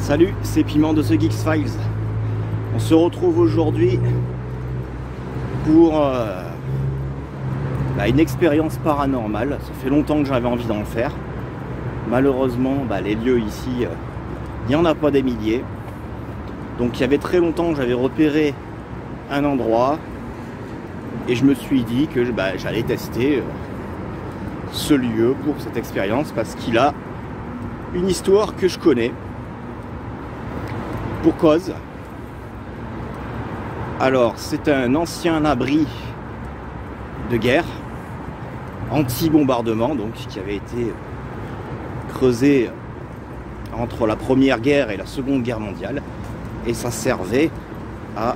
Salut, c'est Piment de The Geeks Files. On se retrouve aujourd'hui pour une expérience paranormale. Ça fait longtemps que j'avais envie d'en faire. Malheureusement, les lieux ici, il n'y en a pas des milliers. Donc il y avait très longtemps que j'avais repéré un endroit et je me suis dit que j'allais tester ce lieu pour cette expérience parce qu'il a une histoire que je connais. Pour cause. Alors, c'est un ancien abri de guerre, anti-bombardement, donc qui avait été creusé entre la Première Guerre et la Seconde Guerre mondiale, et ça servait à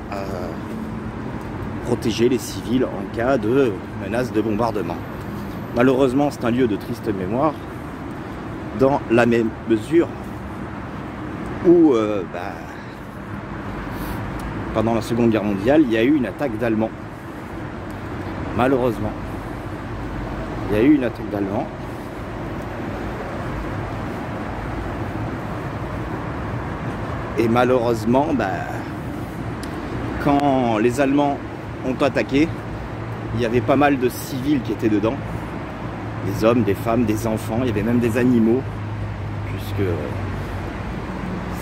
protéger les civils en cas de menace de bombardement. Malheureusement, c'est un lieu de triste mémoire, dans la même mesure où pendant la Seconde Guerre mondiale, il y a eu une attaque d'Allemands. Malheureusement. Il y a eu une attaque d'Allemands. Et malheureusement, quand les Allemands ont attaqué, il y avait pas mal de civils qui étaient dedans. Des hommes, des femmes, des enfants, il y avait même des animaux. Puisque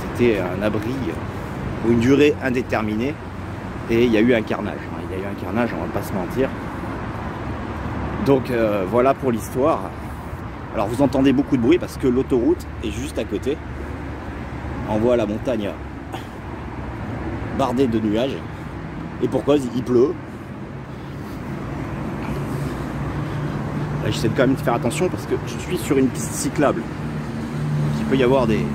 c'était un abri pour une durée indéterminée et il y a eu un carnage. Il y a eu un carnage, on va pas se mentir. Donc voilà pour l'histoire. Alors vous entendez beaucoup de bruit parce que l'autoroute est juste à côté. On voit la montagne bardée de nuages et pour cause il pleut. Là j'essaie quand même de faire attention parce que je suis sur une piste cyclable. Donc il peut y avoir des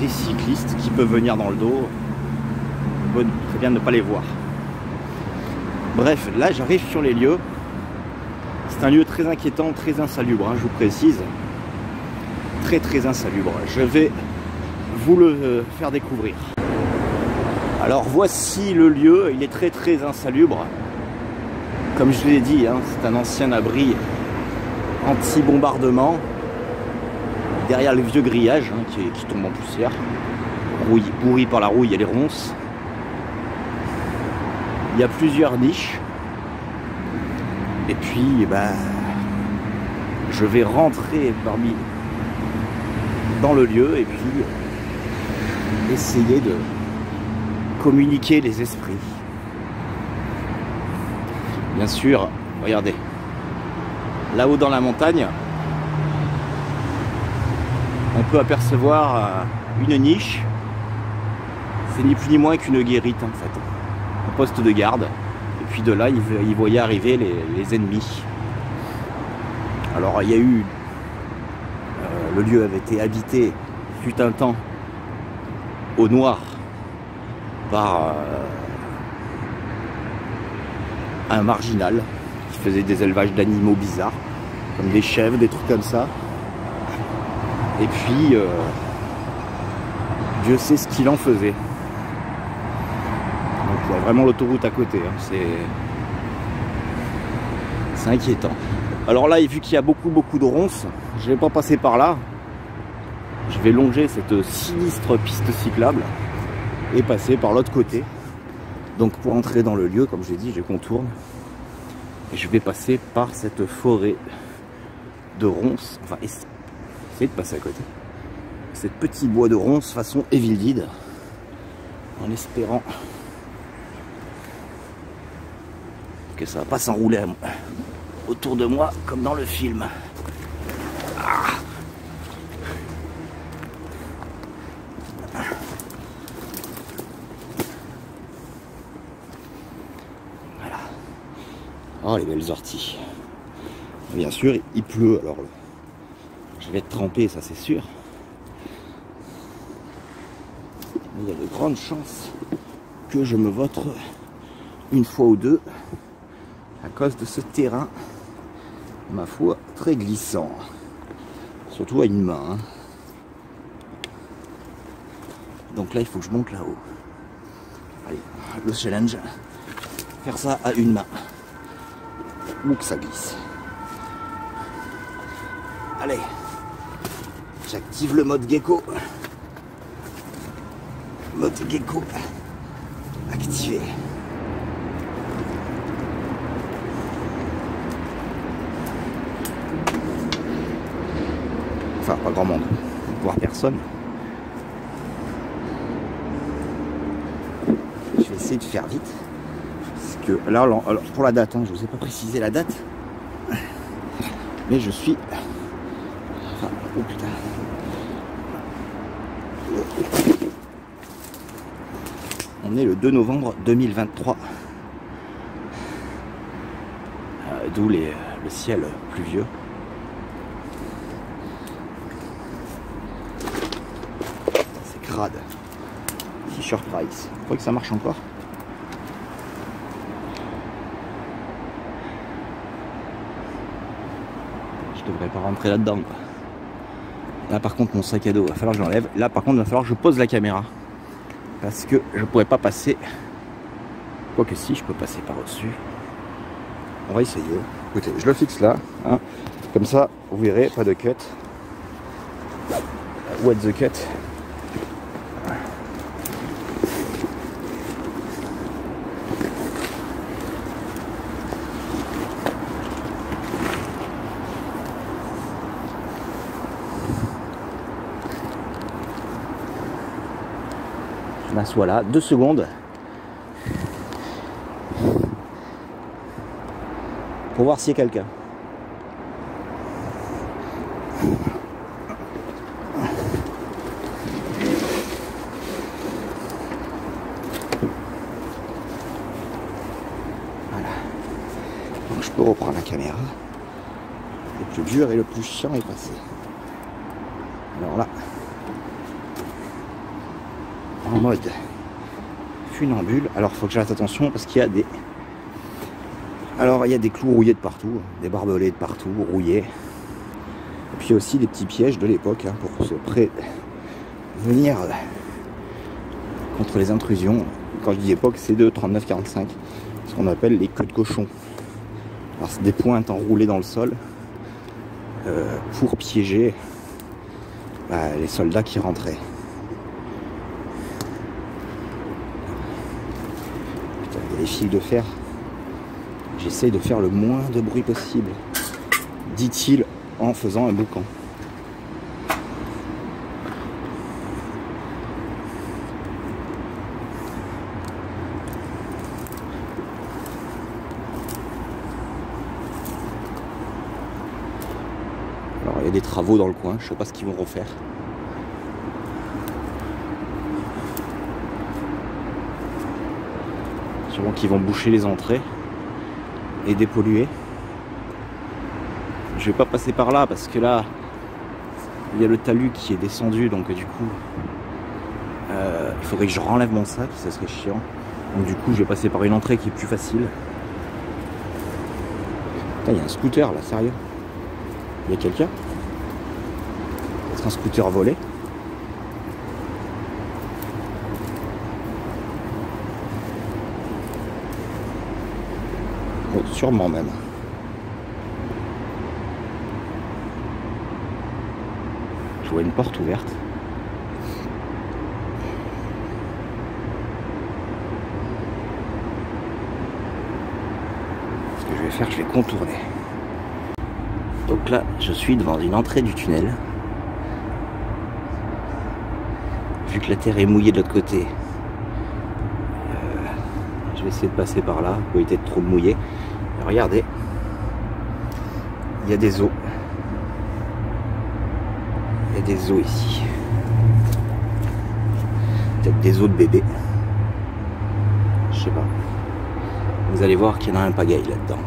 cyclistes qui peuvent venir dans le dos. C'est bien de ne pas les voir. Bref, là j'arrive sur les lieux. C'est un lieu très inquiétant, très insalubre, je vous précise. Très insalubre. Je vais vous le faire découvrir. Alors voici le lieu, il est très insalubre. Comme je l'ai dit, c'est un ancien abri anti-bombardement. Derrière le vieux grillage qui tombe en poussière, pourri par la rouille et les ronces. Il y a plusieurs niches. Et puis, je vais rentrer dans le lieu et puis essayer de communiquer les esprits. Bien sûr, regardez, là-haut dans la montagne, on peut apercevoir une niche. C'est ni plus ni moins qu'une guérite en fait. Un poste de garde. Et puis de là, il voyait arriver les ennemis. Alors il y a eu... le lieu avait été habité, fut un temps, au noir, par un marginal qui faisait des élevages d'animaux bizarres, comme des chèvres, des trucs comme ça. Et puis, Dieu sait ce qu'il en faisait. Donc il y a vraiment l'autoroute à côté. C'est inquiétant. Alors là, vu qu'il y a beaucoup de ronces, je ne vais pas passer par là. Je vais longer cette sinistre piste cyclable et passer par l'autre côté. Donc pour entrer dans le lieu, comme je l'ai dit, je contourne. Et je vais passer par cette forêt de ronces. Enfin, de passer à côté. Cette petit bois de ronces façon Evil Dead, en espérant que ça va pas s'enrouler autour de moi comme dans le film. Voilà. Oh les belles orties. Bien sûr il pleut, alors je vais être trempé, ça c'est sûr. Mais il y a de grandes chances que je me vautre une fois ou deux à cause de ce terrain, ma foi, très glissant. Surtout à une main. Donc là, il faut que je monte là-haut. Allez, le challenge, faire ça à une main. Ou que ça glisse. Allez, j'active le mode gecko. Mode gecko activé. Enfin, pas grand monde, voire personne. Je vais essayer de faire vite. Parce que là, alors, pour la date, hein, je vous ai pas précisé la date. Mais je suis... Enfin, oh putain. On est le 2 novembre 2023. D'où le ciel pluvieux. C'est crade. T-shirt Price. Vous croyez que ça marche encore? Je devrais pas rentrer là-dedans. Là par contre mon sac à dos, il va falloir que je l'enlève. Là par contre il va falloir que je pose la caméra. Parce que je pourrais pas passer. Quoique si, je peux passer par-dessus. On va essayer. Écoutez, je le fixe là. Hein. Comme ça, vous verrez, pas de cut. What the cut? Je m'assois là, 2 secondes. Pour voir s'il y a quelqu'un. Voilà. Donc je peux reprendre la caméra. Le plus dur et le plus chiant est passé. Alors là, en mode funambule. Alors il faut que je fasse attention parce qu'il y a des... Alors il y a des clous rouillés de partout, des barbelés de partout, rouillés. Et puis aussi des petits pièges de l'époque hein, pour se prévenir contre les intrusions. Quand je dis époque, c'est de 39-45, ce qu'on appelle les queues de cochon. Alors c'est des pointes enroulées dans le sol pour piéger les soldats qui rentraient. Putain, il y a des fils de fer. J'essaye de faire le moins de bruit possible, dit-il en faisant un boucan. Alors il y a des travaux dans le coin, je sais pas ce qu'ils vont refaire. Sûrement qu'ils vont boucher les entrées et dépolluer. Je vais pas passer par là parce que là il y a le talus qui est descendu, donc du coup il faudrait que je renlève mon sac, ça serait chiant. Donc du coup je vais passer par une entrée qui est plus facile. Putain, il y a un scooter là, sérieux? Il y a quelqu'un? C'est un scooter volé. Sûrement même. Je vois une porte ouverte. Ce que je vais faire, je vais contourner. Donc là, je suis devant une entrée du tunnel. Vu que la terre est mouillée de l'autre côté, je vais essayer de passer par là pour éviter de trop me mouiller. Regardez, il y a des os. Il y a des os ici. Peut-être des os de bébé. Je sais pas. Vous allez voir qu'il y en a un pagaille là-dedans.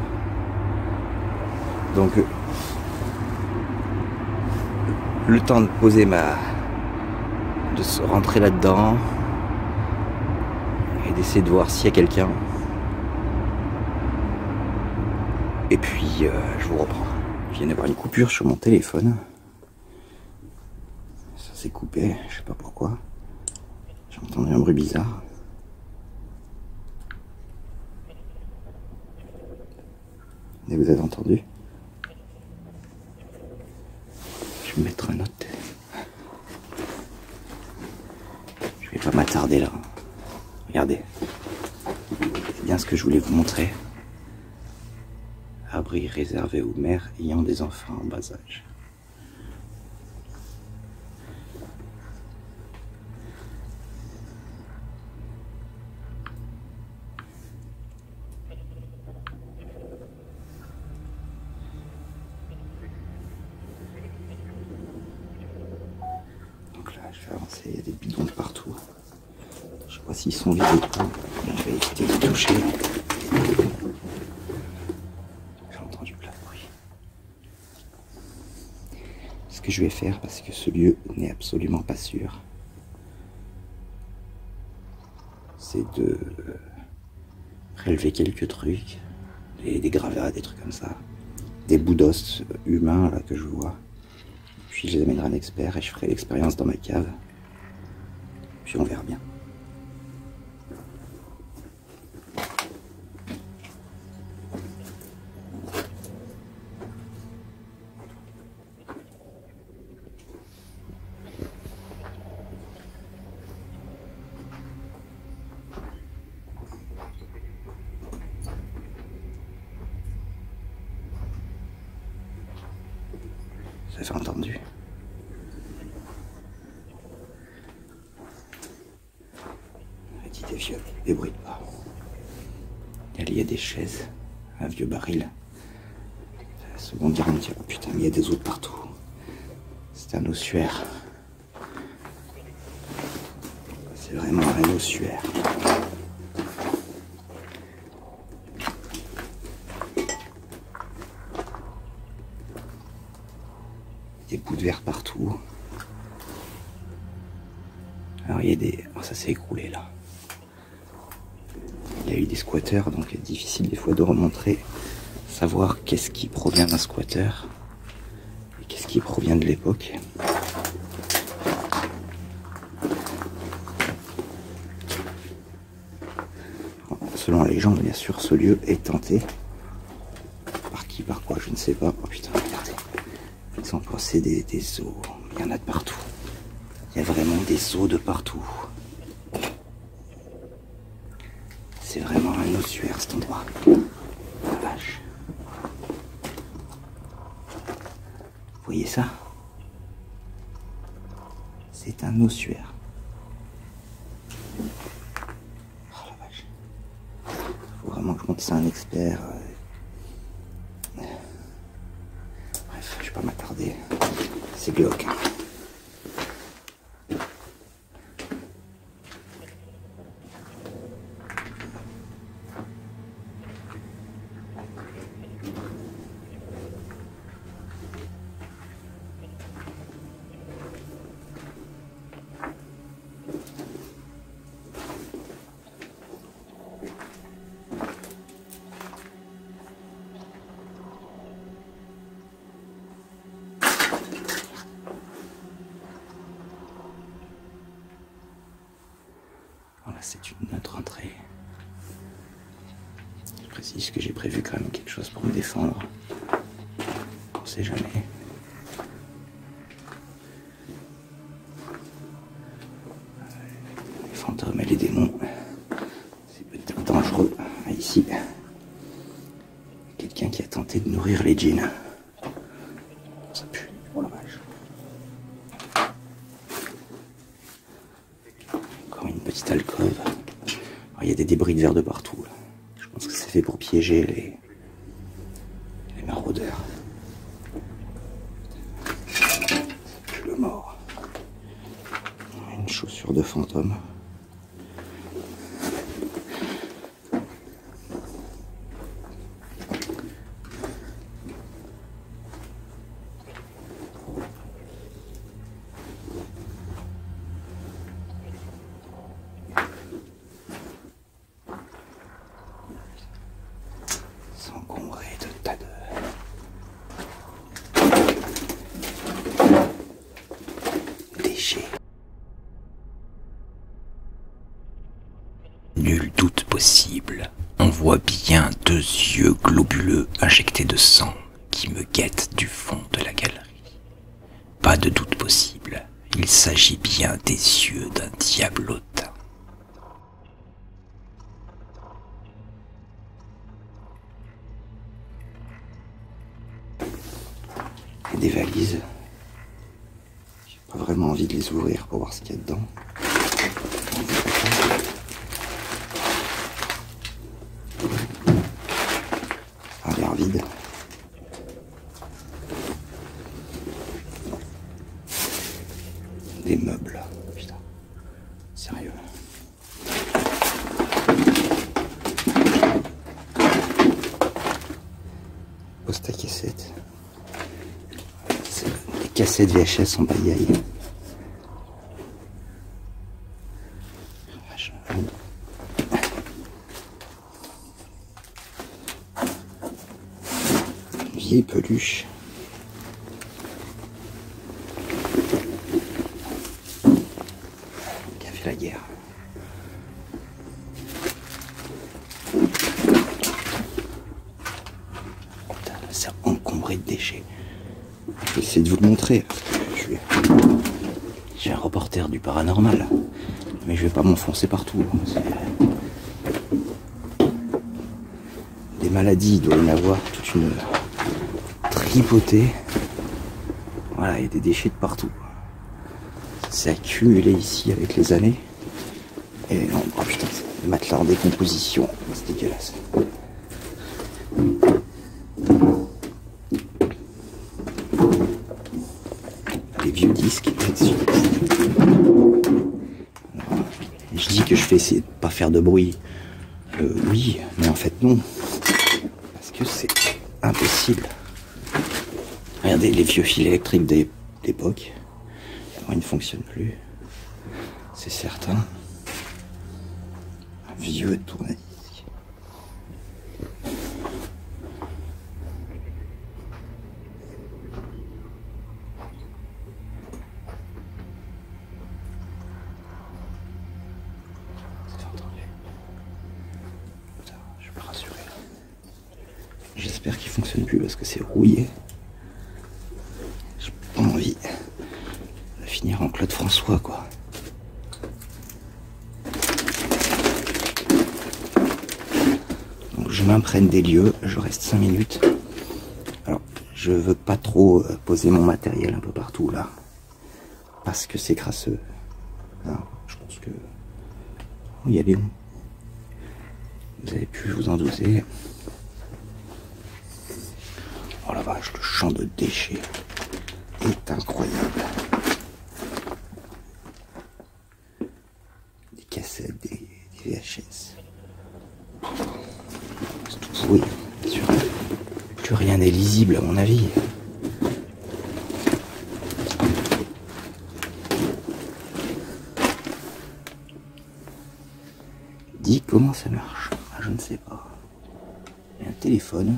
Donc, le temps de poser de rentrer là-dedans et d'essayer de voir s'il y a quelqu'un. Et puis, je vous reprends. Je viens d'avoir une coupure sur mon téléphone. Ça s'est coupé, je sais pas pourquoi. J'ai entendu un bruit bizarre. Et vous avez entendu? Je vais mettre un autre. Je vais vais pas m'attarder là. Regardez. C'est bien ce que je voulais vous montrer. Abri réservé aux mères ayant des enfants en bas âge. Donc là, je vais avancer, il y a des bidons de partout. Je sais pas s'ils sont vides ou pas. Je vais éviter de toucher. Ce que je vais faire, parce que ce lieu n'est absolument pas sûr, c'est de prélever quelques trucs, des gravats, des trucs comme ça, des bouts d'os humains là que je vois, puis je les amènerai à un expert et je ferai l'expérience dans ma cave, puis on verra bien. Vous avez entendu? Elle dit des vieux, débrouille pas. Il y a des chaises, un vieux baril. La seconde guerre mondiale, oh putain, mais il y a des autres partout. C'est un ossuaire. C'est vraiment un ossuaire. Des bouts de verre partout. Alors il y a des... Oh, ça s'est écroulé là. Il y a eu des squatteurs, donc c'est difficile des fois de remontrer, savoir qu'est-ce qui provient d'un squatter et qu'est-ce qui provient de l'époque. Selon la légende, bien sûr, ce lieu est hanté. Par qui, par quoi, je ne sais pas. Oh putain, regardez. Ils ont possédé des os. Il y en a de partout. Il y a vraiment des os de partout. C'est vraiment un ossuaire cet endroit. La vache. Vous voyez ça? C'est un ossuaire. Oh la vache. Faut vraiment que je monte ça à un expert. Bref, je vais pas m'attarder. C'est glauque. Voilà, c'est une autre entrée. Je précise que j'ai prévu quand même quelque chose pour me défendre. On sait jamais. Les fantômes et les démons, c'est peut-être dangereux. Ici, quelqu'un qui a tenté de nourrir les djinns. Ça pue. Oh la vache. Encore une petite alcôve. Alors, il y a des débris de verre de partout. Là. Je pense que c'est fait pour piéger les maraudeurs. Ça pue le mort. Une chaussure de fantôme. Encombré de tas de déchets. Nul doute possible, on voit bien 2 yeux globuleux injectés de sang qui me guettent du fond de la galerie. Pas de doute possible, il s'agit bien des yeux d'un diablotin. des valises. J'ai pas vraiment envie de les ouvrir pour voir ce qu'il y a dedans. A l'air vide. Des meubles. Putain. Sérieux. Poste à cassette. Des cassettes VHS en pagaille. Vieille peluche. Qui a fait la guerre. Putain, c'est encombré de déchets. Je vais essayer de vous le montrer. Je suis un reporter du paranormal. Mais je vais pas m'enfoncer partout. Des maladies, il doit y en avoir toute une tripotée. Voilà, il y a des déchets de partout. Ça s'est accumulé ici avec les années. Et non, oh putain, c'est des matelas en décomposition. C'est dégueulasse. Des vieux disques là-dessus. Je dis que je vais essayer de pas faire de bruit. Oui, mais en fait non. Parce que c'est impossible. Regardez les vieux fils électriques d'époque. Ils ne fonctionnent plus. C'est certain. Un vieux tournevis. Je suis pas rassuré. J'espère qu'il fonctionne plus parce que c'est rouillé. J'ai pas envie de finir en Claude François, quoi. Donc je m'imprègne des lieux, je reste 5 minutes. Alors, je veux pas trop poser mon matériel un peu partout là, parce que c'est crasseux. Alors, je pense que il y a des ondes. Vous avez pu vous en douter. Oh la vache, le champ de déchets est incroyable. Des cassettes, des VHS. C'est tout pourri, bien sûr. Plus rien n'est lisible à mon avis. Dis comment ça marche. Ah, je ne sais pas. Il y a un téléphone.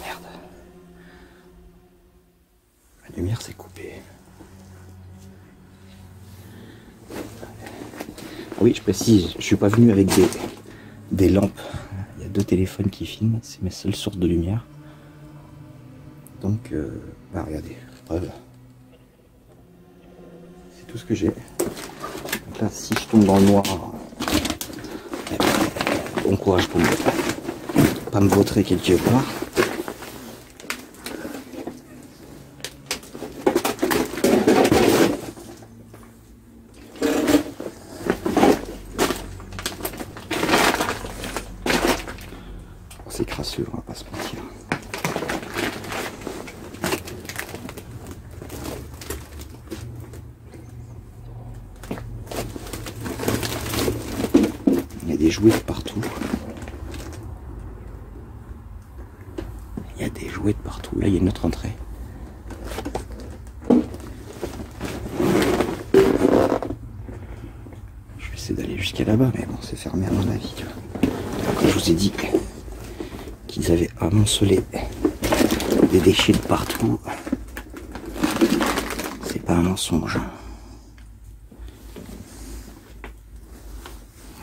Merde. La lumière s'est coupée. Oui, je précise, je suis pas venu avec des lampes. Il y a 2 téléphones qui filment, c'est mes seules sources de lumière. Donc, bah regardez, preuve. C'est tout ce que j'ai. Donc là, si je tombe dans le noir, bon courage pour pas me vautrer quelque part. C'est crasseux, on va pas se mentir. Il y a des jouets de partout. Il y a des jouets de partout. Là, il y a une autre entrée. Je vais essayer d'aller jusqu'à là-bas, mais bon, c'est fermé à mon avis. Comme je vous ai dit qu'ils avaient amoncelé des déchets de partout, c'est pas un mensonge.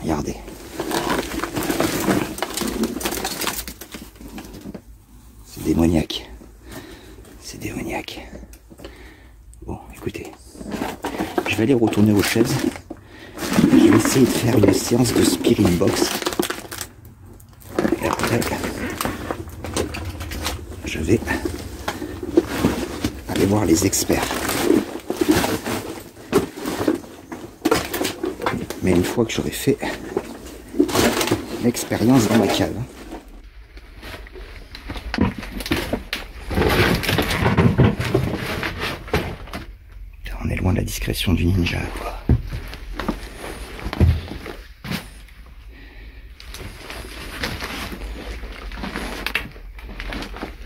Regardez. C'est démoniaque. C'est démoniaque. Bon, écoutez. Je vais aller retourner aux chaises. Je vais essayer de faire une séance de spirit box. Et après, je vais aller voir les experts. Mais une fois que j'aurai fait l'expérience dans ma cave. On est loin de la discrétion du ninja, quoi.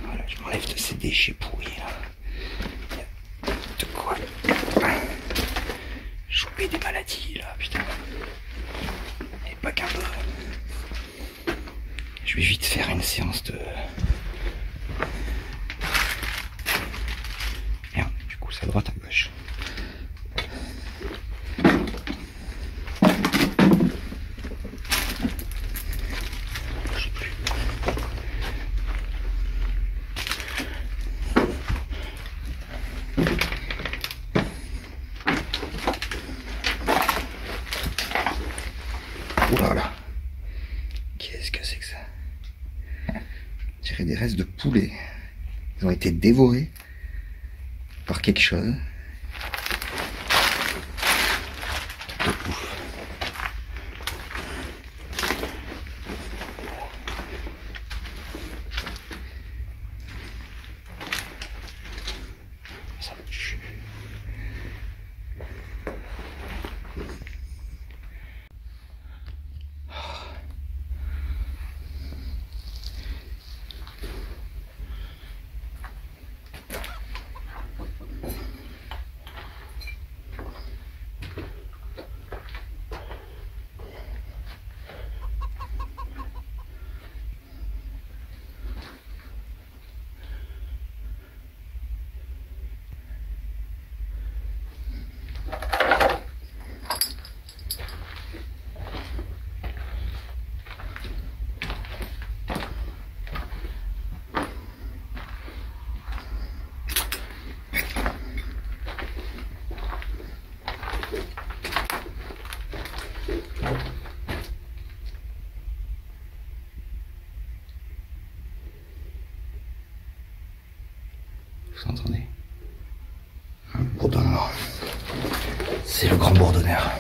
Voilà, je m'enlève de ces déchets pourris, là. De quoi choper des maladies, là, putain. Et pas qu'un peu. Je vais vite faire une séance de... Merde, du coup, c'est à droite, à gauche. Oula là, qu'est-ce que c'est que ça? On dirait des restes de poulet. Ils ont été dévorés par quelque chose. De ouf. Ça tue. Vous entendez? Un bourdonnement. C'est le grand bourdonneur.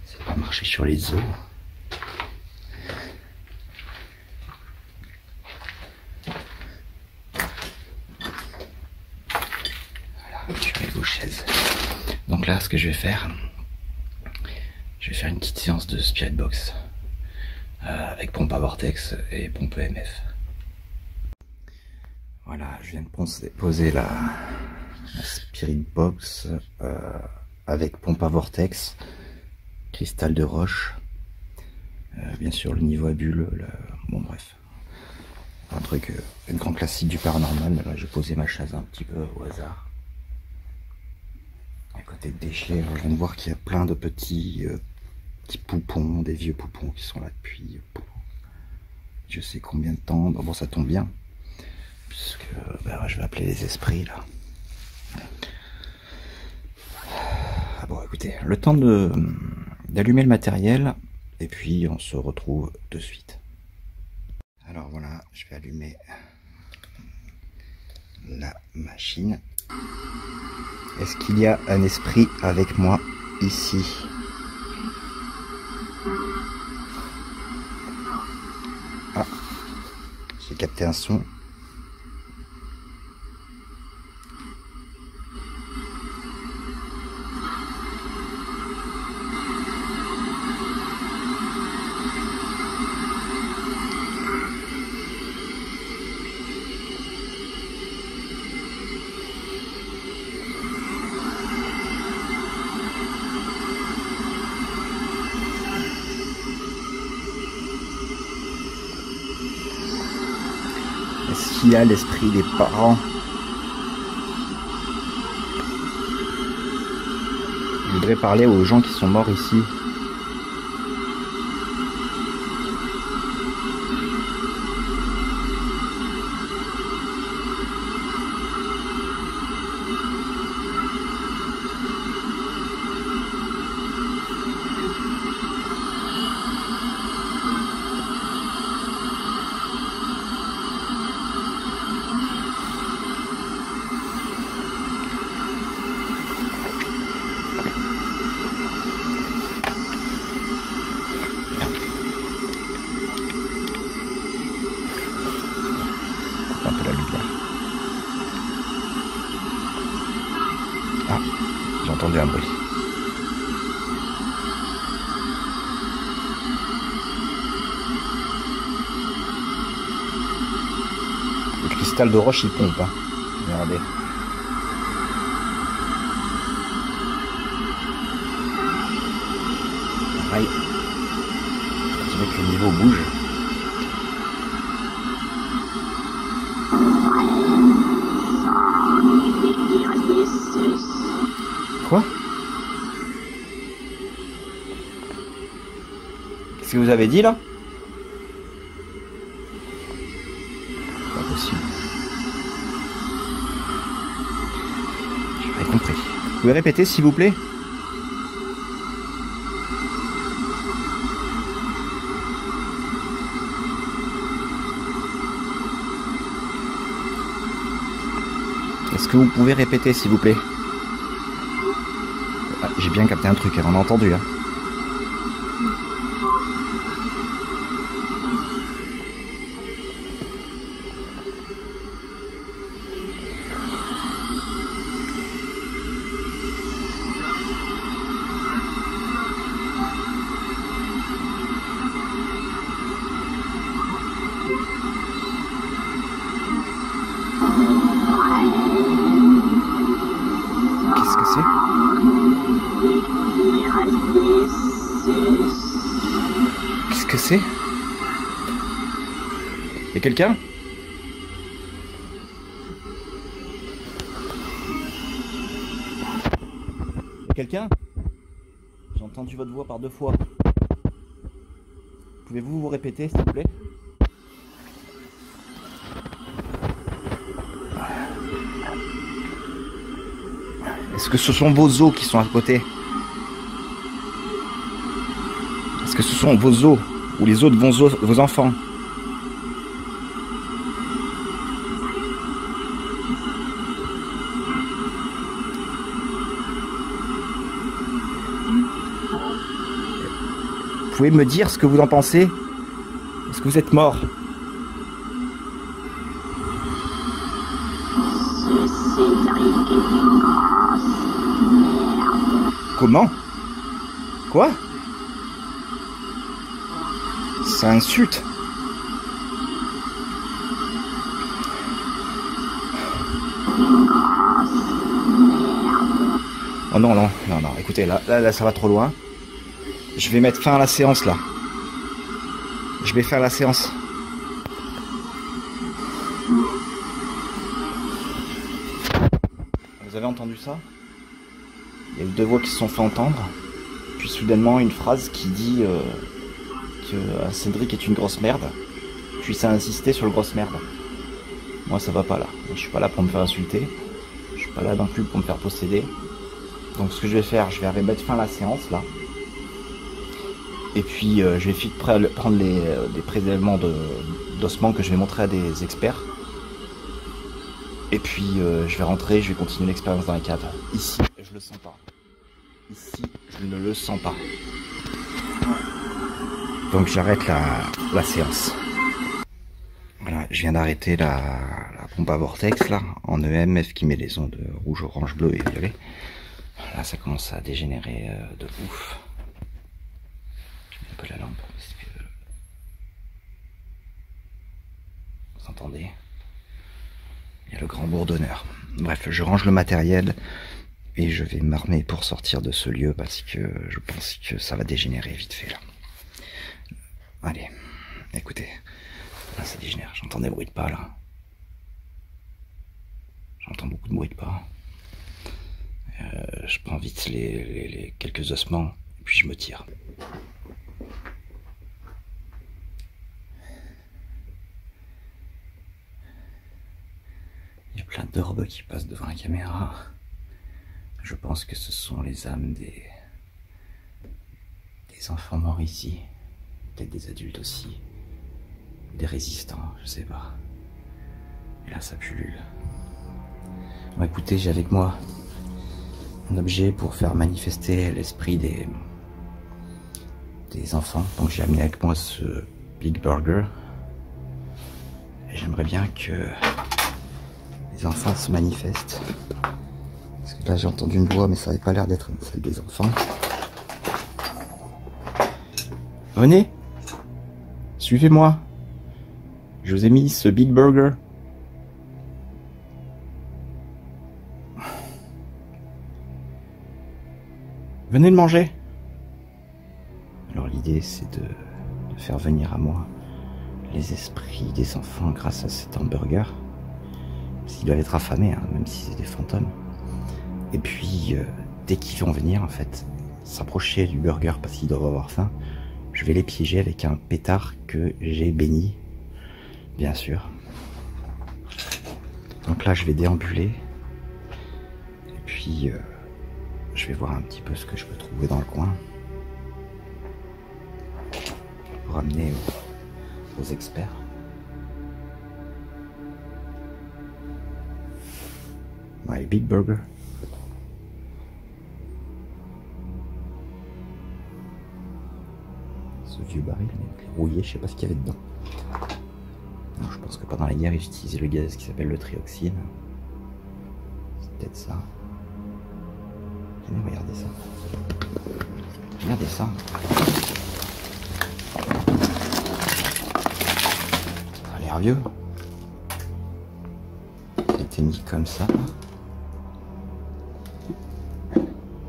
C'est pas marcher sur les os. Voilà, tu mets vos chaises. Donc là, ce que je vais faire une petite séance de spirit box avec pompe à vortex et pompe EMF. Voilà, je viens de poser la spirit box avec pompe à vortex, cristal de roche, bien sûr le niveau à bulle, bon bref, un truc, un grand classique du paranormal. Mais là j'ai posé ma chaise un petit peu au hasard. À côté de déchets, je viens de voir qu'il y a plein de petits poupons, des vieux poupons qui sont là depuis je sais combien de temps. Bon, ça tombe bien puisque je vais appeler les esprits là. Ah bon, écoutez, le temps d'allumer le matériel et puis on se retrouve de suite. Alors voilà, je vais allumer la machine. Est-ce qu'il y a un esprit avec moi ici? Ah, j'ai capté un son. Est-ce qu'il y a l'esprit des parents? Je voudrais parler aux gens qui sont morts ici. Ah, j'ai entendu un bruit. Le cristal de roche il pompe, hein. Regardez. Pareil. On dirait que le niveau bouge. Quoi? Qu'est-ce que vous avez dit là? Pas possible. J'ai compris. Vous pouvez répéter s'il vous plaît? Est-ce que vous pouvez répéter s'il vous plaît? Ah, j'ai bien capté un truc, on a entendu. Hein. Qu'est-ce que c'est? Qu'est-ce que c'est? Y'a quelqu'un? Y'a quelqu'un? J'ai entendu votre voix par 2 fois. Pouvez-vous vous répéter s'il vous plaît? Est-ce que ce sont vos os qui sont à côté? Est-ce que ce sont vos os ou les os de vos enfants? Vous pouvez me dire ce que vous en pensez? Est-ce que vous êtes mort? Comment? Quoi? Ça insulte. Oh non, non, non, non, écoutez, là, ça va trop loin. Je vais mettre fin à la séance, là. Je vais faire la séance. Vous avez entendu ça? Il y a eu 2 voix qui se sont fait entendre. Puis soudainement, une phrase qui dit que Cédric est une grosse merde. Puis ça a insisté sur le grosse merde. Moi, ça va pas là. Je suis pas là pour me faire insulter. Je suis pas là non plus pour me faire posséder. Donc ce que je vais faire, je vais mettre fin à la séance là. Et puis je vais vite prendre des prélèvements d'ossements que je vais montrer à des experts. Et puis je vais rentrer, je vais continuer l'expérience dans la cave. Ici, je le sens pas. Ici, je ne le sens pas. Donc j'arrête la séance. Voilà, je viens d'arrêter la pompe à vortex là, en EMF qui met les ondes rouge, orange, bleu et violet. Là ça commence à dégénérer de ouf. Je mets un peu la lampe parce que... Vous entendez? Il y a le grand bourdonneur. Bref, je range le matériel et je vais m'armer pour sortir de ce lieu parce que je pense que ça va dégénérer vite fait là. Allez, écoutez, là ça dégénère, j'entends des bruits de pas là. J'entends beaucoup de bruits de pas. Je prends vite les quelques ossements et puis je me tire. Il y a plein d'orbes qui passent devant la caméra. Je pense que ce sont les âmes des enfants morts ici. Peut-être des adultes aussi. Des résistants, je sais pas. Et là ça pullule. Bon écoutez, j'ai avec moi un objet pour faire manifester l'esprit des enfants. Donc j'ai amené avec moi ce Big Burger. Et j'aimerais bien que les enfants se manifestent Parce que là j'ai entendu une voix mais ça n'avait pas l'air d'être celle des enfants. Venez, suivez-moi. Je vous ai mis ce Big Burger. Venez le manger. Alors l'idée c'est de faire venir à moi les esprits des enfants grâce à cet hamburger. Parce qu'ils doivent être affamés, hein, même si c'est des fantômes. Et puis, dès qu'ils vont venir, en fait, s'approcher du burger parce qu'ils doivent avoir faim, je vais les piéger avec un pétard que j'ai béni, bien sûr. Donc là, je vais déambuler. Et puis, je vais voir un petit peu ce que je peux trouver dans le coin. Pour amener aux experts. My Big Burger. Ce vieux baril, mais rouillé, je sais pas ce qu'il y avait dedans. Non, je pense que pendant la guerre, ils utilisaient le gaz qui s'appelle le trioxyne. C'est peut-être ça. Venez, regardez ça. Regardez ça. Ça a l'air vieux. Ça a été mis comme ça.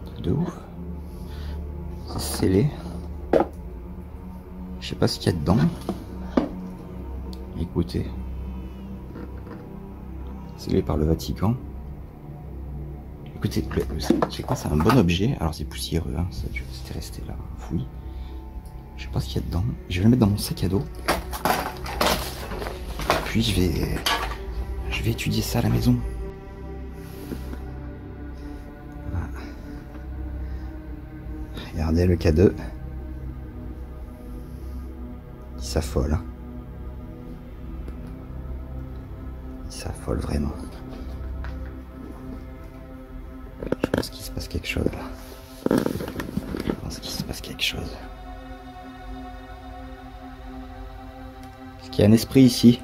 Truc de ouf. C'est scellé. Je sais pas ce qu'il y a dedans. Écoutez. Scellé par le Vatican. Écoutez, c'est quoi, c'est un bon objet. Alors c'est poussiéreux, hein, ça c'était resté là, fouille. Je sais pas ce qu'il y a dedans. Je vais le mettre dans mon sac à dos. Puis je vais étudier ça à la maison. Voilà. Regardez le K2. Il s'affole. Hein. Il s'affole vraiment. Je pense qu'il se passe quelque chose là. Je pense qu'il se passe quelque chose. Est-ce qu'il y a un esprit ici?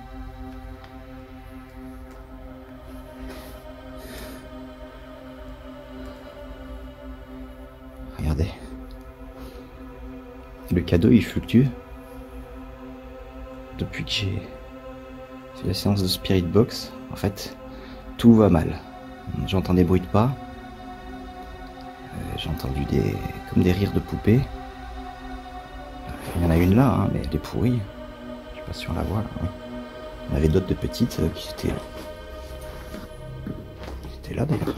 Regardez. Le K2 il fluctue. Depuis que j'ai fait la séance de Spirit Box, en fait, tout va mal. J'entends des bruits de pas. J'ai entendu comme des rires de poupées. Il y en a une là, hein, mais elle est pourrie. Je sais pas si on la voit là. Oui. Il y en avait d'autres de petites qui étaient là d'ailleurs.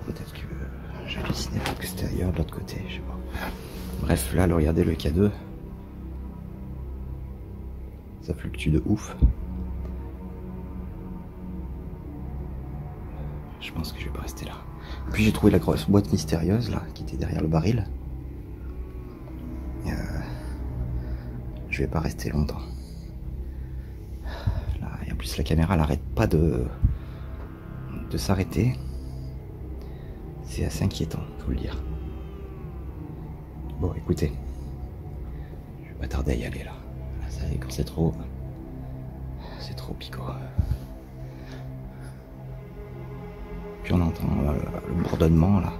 Peut-être que j'ai halluciné, que c'était ailleurs de l'autre côté, je sais pas. Bref, là, regardez le K2. Ça fluctue de ouf. Je pense que je vais pas rester là. Puis j'ai trouvé la grosse boîte mystérieuse là, qui était derrière le baril. Je vais pas rester longtemps. Là, et en plus la caméra elle arrête pas de s'arrêter. C'est assez inquiétant, faut le dire. Bon, écoutez, je vais pas tarder à y aller là. Ça, quand c'est trop picot. Puis on entend le bourdonnement là.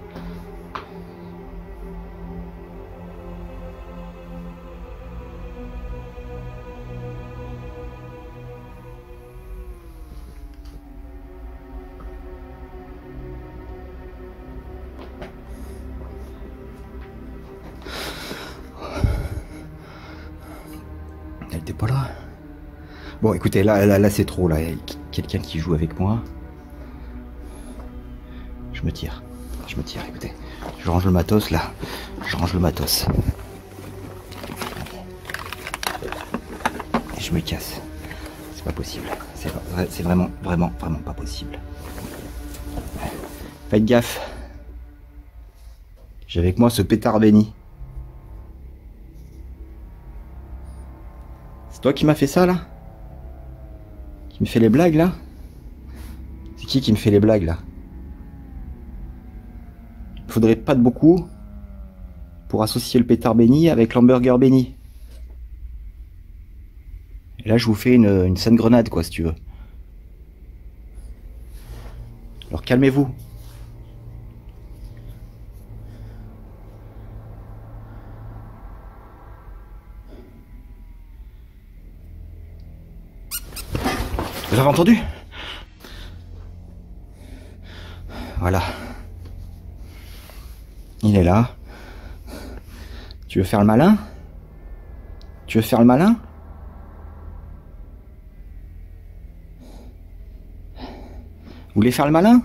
Elle était pas là. Bon, écoutez, là c'est trop. Là, il y a quelqu'un qui joue avec moi. Je me tire, écoutez. Je range le matos là. Je range le matos. Et je me casse. C'est pas possible. C'est vraiment pas possible. Faites gaffe. J'ai avec moi ce pétard béni. C'est toi qui m'as fait ça là? Qui me fait les blagues là? C'est qui me fait les blagues là? Il faudrait pas de beaucoup pour associer le pétard béni avec l'hamburger béni. Et là, je vous fais une scène grenade, quoi, si tu veux. Alors, calmez-vous. Vous avez entendu? Voilà. Il est là. Tu veux faire le malin? Tu veux faire le malin? Vous voulez faire le malin?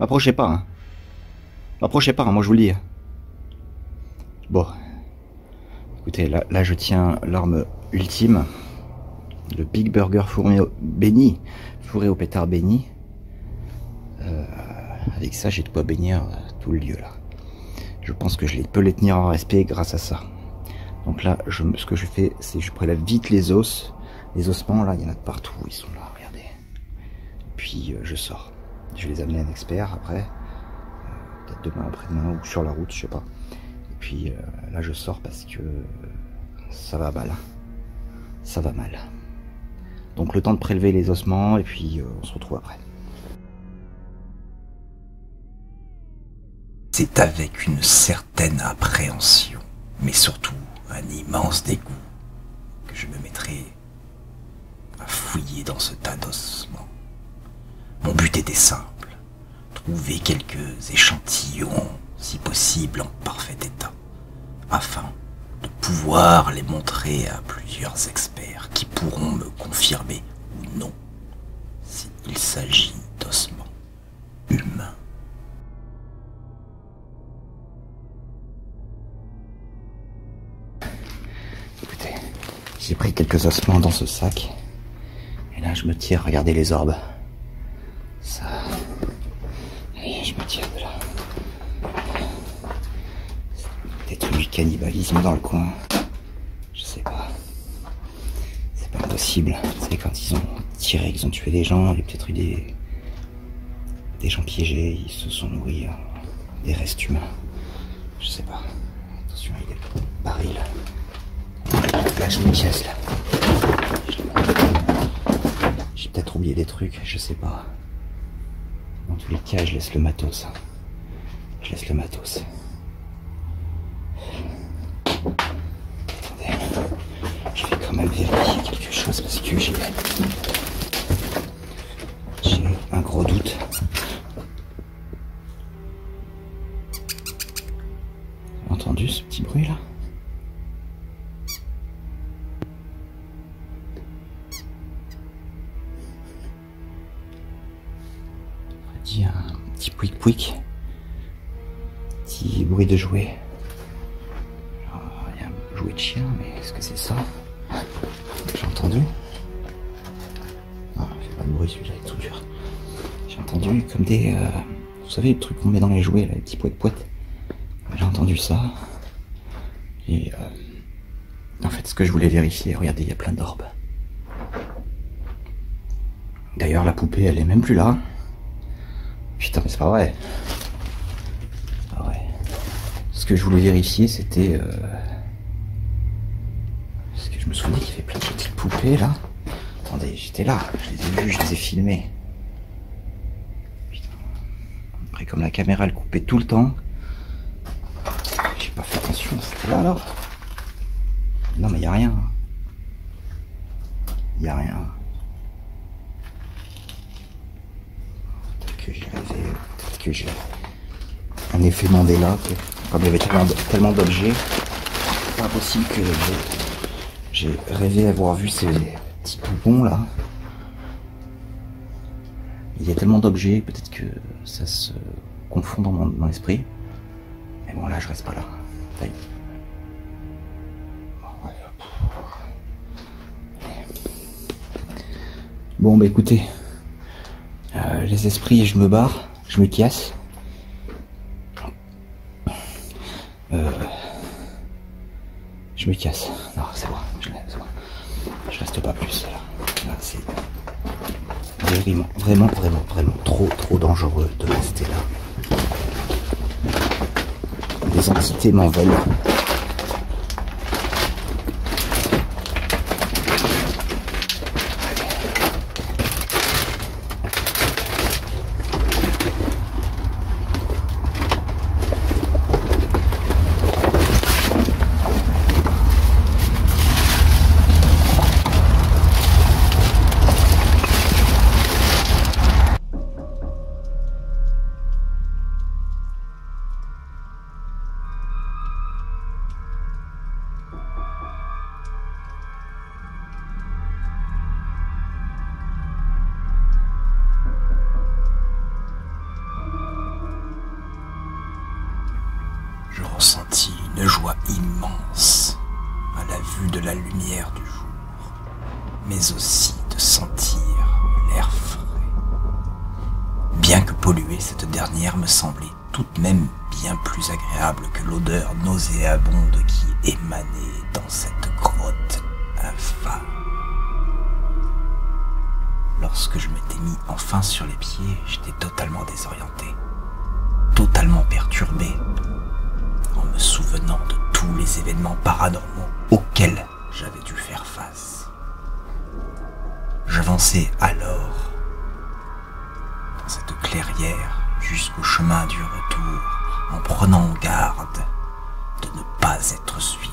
M'approchez pas, hein. M'approchez pas, hein, moi je vous le dis. Bon. Écoutez, là je tiens l'arme ultime. Le Big Burger fourré au pétard béni. Avec ça, j'ai de quoi bénir tout le lieu là. Je pense que je peux les tenir en respect grâce à ça. Donc là, ce que je fais, c'est que je prélève vite les os. Les ossements, là, il y en a de partout. Ils sont là, regardez. Puis je sors. Je vais les amener à un expert après. Peut-être demain, après-demain, ou sur la route, je sais pas. Et puis là, je sors parce que ça va mal. Ça va mal. Donc le temps de prélever les ossements, et puis on se retrouve après. C'est avec une certaine appréhension, mais surtout un immense dégoût, que je me mettrai à fouiller dans ce tas d'ossements. Mon but était simple, trouver quelques échantillons, si possible en parfait état, afin de pouvoir les montrer à plusieurs experts qui pourront me confirmer ou non s'il s'agit d'ossements humains. Écoutez, j'ai pris quelques ossements dans ce sac. Et là, je me tire, regardez les orbes. Ça... Allez, je me tire de là. Peut-être du cannibalisme dans le coin. Je sais pas. C'est pas impossible. Vous savez, quand ils ont tiré, qu'ils ont tué des gens, il y a peut-être eu des gens piégés, ils se sont nourris des restes humains. Je sais pas. Attention, il y a des barils. Là, je me casse, là. J'ai peut-être oublié des trucs, je sais pas. Dans tous les cas, je laisse le matos. Je laisse le matos. Attendez. Je vais quand même vérifier quelque chose parce que j'ai un gros doute. Vous avez entendu ce petit bruit là? Un petit pouic pouic, petit bruit de jouet. Il y a un jouet de chien, mais est-ce que c'est ça? J'ai entendu. Non, il fait pas de bruit, celui-là est tout dur. J'ai entendu comme des, vous savez, le truc qu'on met dans les jouets, là, les petits poètes. J'ai entendu ça. Et en fait, ce que je voulais vérifier, regardez, il y a plein d'orbes. D'ailleurs, la poupée, elle est même plus là. Putain, mais c'est pas vrai. C'est pas vrai. Ce que je voulais vérifier, c'était... Parce que je me souvenais qu'il y avait plein de petites poupées, là. Attendez, j'étais là. Je les ai vues, je les ai filmées. Putain. Après, comme la caméra, elle coupait tout le temps. J'ai pas fait attention. C'était là, alors? Non, mais y a rien. Y a rien. Que j'ai rêvé, peut-être que j'ai un effet Mandela, que, comme il y avait tellement d'objets, c'est pas possible que j'ai rêvé avoir vu ces petits poupons là. Il y a tellement d'objets, peut-être que ça se confond dans mon esprit. Mais bon, là je reste pas là. Bon bah écoutez, les esprits, je me barre, je me casse. Je me casse. Non, c'est bon, je reste pas plus là. Là c'est vraiment trop dangereux de rester là. Des entités m'en veulent. joie immense à la vue de la lumière du jour, mais aussi de sentir l'air frais. Bien que polluée, cette dernière me semblait tout de même bien plus agréable que l'odeur nauséabonde qui émanait dans cette grotte infâme. Lorsque je m'étais mis enfin sur les pieds, j'étais totalement désorienté, totalement perturbé, en me souvenant de tous les événements paranormaux auxquels j'avais dû faire face. J'avançais alors dans cette clairière jusqu'au chemin du retour, en prenant garde de ne pas être suivi.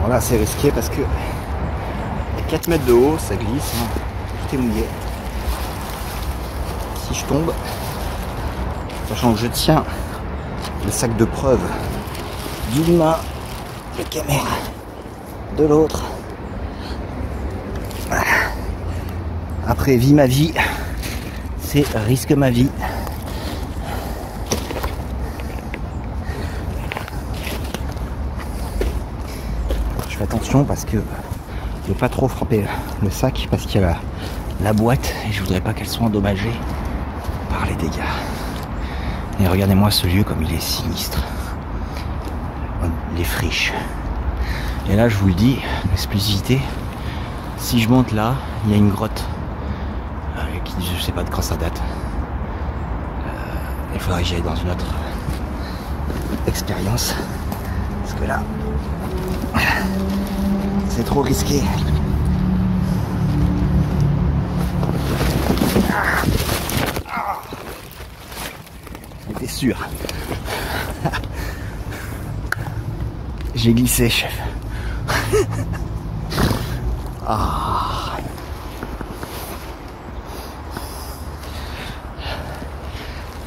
Là c'est risqué parce que 4 mètres de haut, ça glisse, hein. Tout est mouillé. Si je tombe, sachant que je tiens le sac de preuve d'une main, la caméra de l'autre. Voilà. Après vie ma vie, c'est risque ma vie. Attention parce que je ne veux pas trop frapper le sac parce qu'il y a la boîte et je voudrais pas qu'elle soit endommagée par les dégâts. Et regardez-moi ce lieu comme il est sinistre. Les friches. Et là je vous le dis, l'exclusivité, si je monte là, il y a une grotte qui je sais pas de quand ça date. Il faudrait que j'aille dans une autre expérience. Parce que là, c'est trop risqué. J'étais sûr. J'ai glissé, chef. Ah.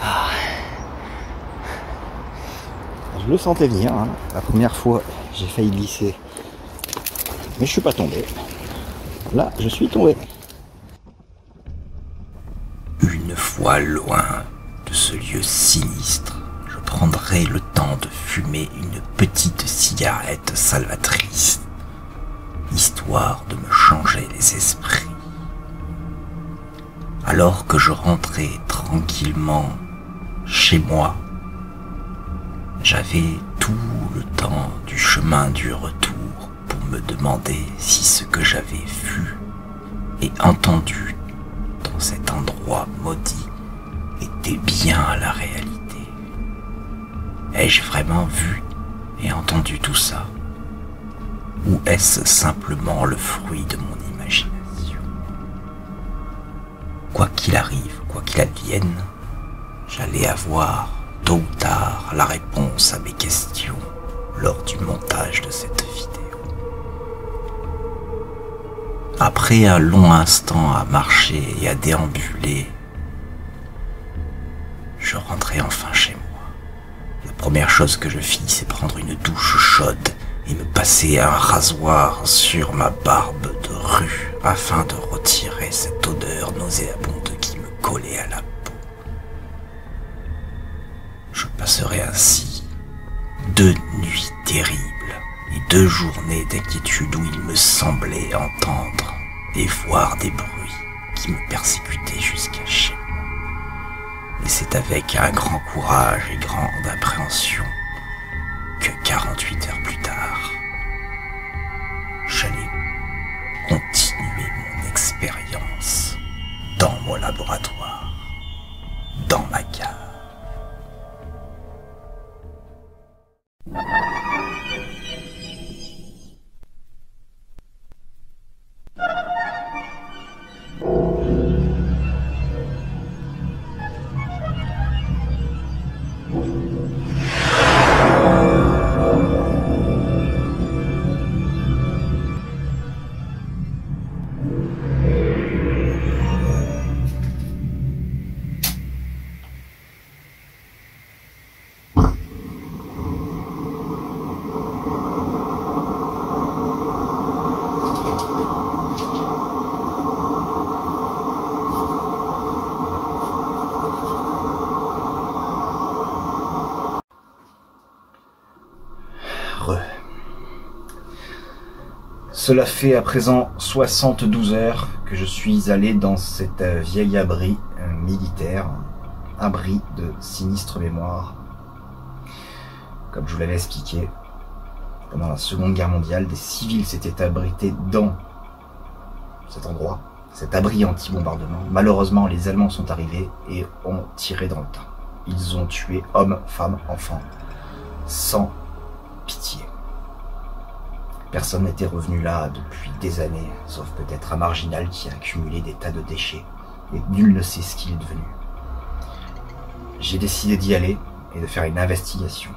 Ah. Je le sentais venir, hein. La première fois, j'ai failli glisser. Mais je suis pas tombé. Là, je suis tombé. Une fois loin de ce lieu sinistre, je prendrai le temps de fumer une petite cigarette salvatrice, histoire de me changer les esprits. Alors que je rentrais tranquillement chez moi, j'avais tout le temps du chemin du retour pour me demander si ce que j'avais vu et entendu dans cet endroit maudit était bien la réalité. Ai-je vraiment vu et entendu tout ça? Ou est-ce simplement le fruit de mon imagination? Quoi qu'il arrive, quoi qu'il advienne, j'allais avoir tôt ou tard la réponse à mes questions lors du montage de cette vidéo. Après un long instant à marcher et à déambuler, je rentrais enfin chez moi. La première chose que je fis, c'est prendre une douche chaude et me passer un rasoir sur ma barbe de rue afin de retirer cette odeur nauséabonde qui me collait à la peau. Je passerai ainsi 2 nuits terribles et 2 journées d'inquiétude où il me semblait entendre et voir des bruits qui me persécutaient jusqu'à chez moi. Et c'est avec un grand courage et grande appréhension que 48 heures plus tard, j'allais continuer mon expérience dans mon laboratoire, dans ma cave. Cela fait à présent 72 heures que je suis allé dans cet vieil abri militaire, abri de sinistre mémoire. Comme je vous l'avais expliqué, pendant la Seconde Guerre mondiale, des civils s'étaient abrités dans cet endroit, cet abri anti-bombardement. Malheureusement, les Allemands sont arrivés et ont tiré dans le tas. Ils ont tué hommes, femmes, enfants, sans pitié. Personne n'était revenu là depuis des années, sauf peut-être un marginal qui a accumulé des tas de déchets, et nul ne sait ce qu'il est devenu. J'ai décidé d'y aller et de faire une investigation.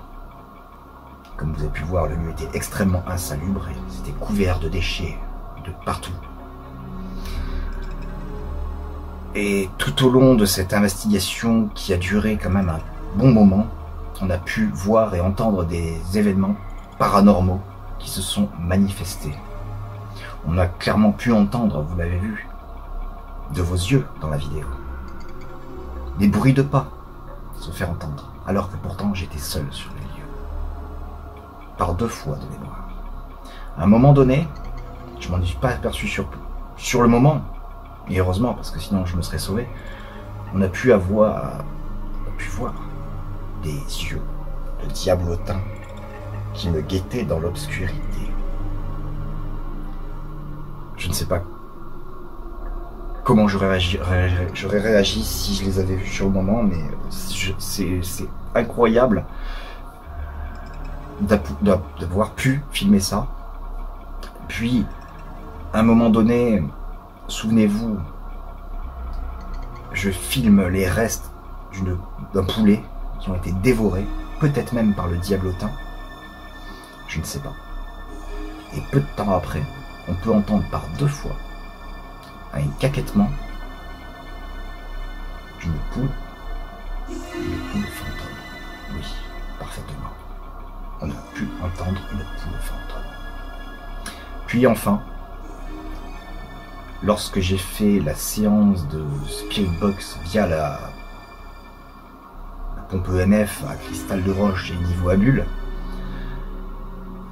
Comme vous avez pu le voir, le lieu était extrêmement insalubre et c'était couvert de déchets de partout. Et tout au long de cette investigation qui a duré quand même un bon moment, on a pu voir et entendre des événements paranormaux qui se sont manifestés. On a clairement pu entendre, vous l'avez vu, de vos yeux dans la vidéo, des bruits de pas se faire entendre, alors que pourtant j'étais seul sur les lieux. Par 2 fois de mémoire. À un moment donné, je m'en suis pas aperçu sur le moment, et heureusement, parce que sinon je me serais sauvé, on a pu voir des yeux de diablotin qui me guettaient dans l'obscurité. Je ne sais pas comment j'aurais réagi si je les avais vus sur le moment, mais c'est incroyable d'avoir pu filmer ça. Puis, à un moment donné, souvenez-vous, je filme les restes d'un poulet qui ont été dévorés, peut-être même par le diablotin. Je ne sais pas. Et peu de temps après, on peut entendre par 2 fois un caquettement d'une poule fantôme. Oui, parfaitement. On a pu entendre une poule fantôme. Puis enfin, lorsque j'ai fait la séance de Spirit Box via la pompe EMF à cristal de roche et niveau à bulle,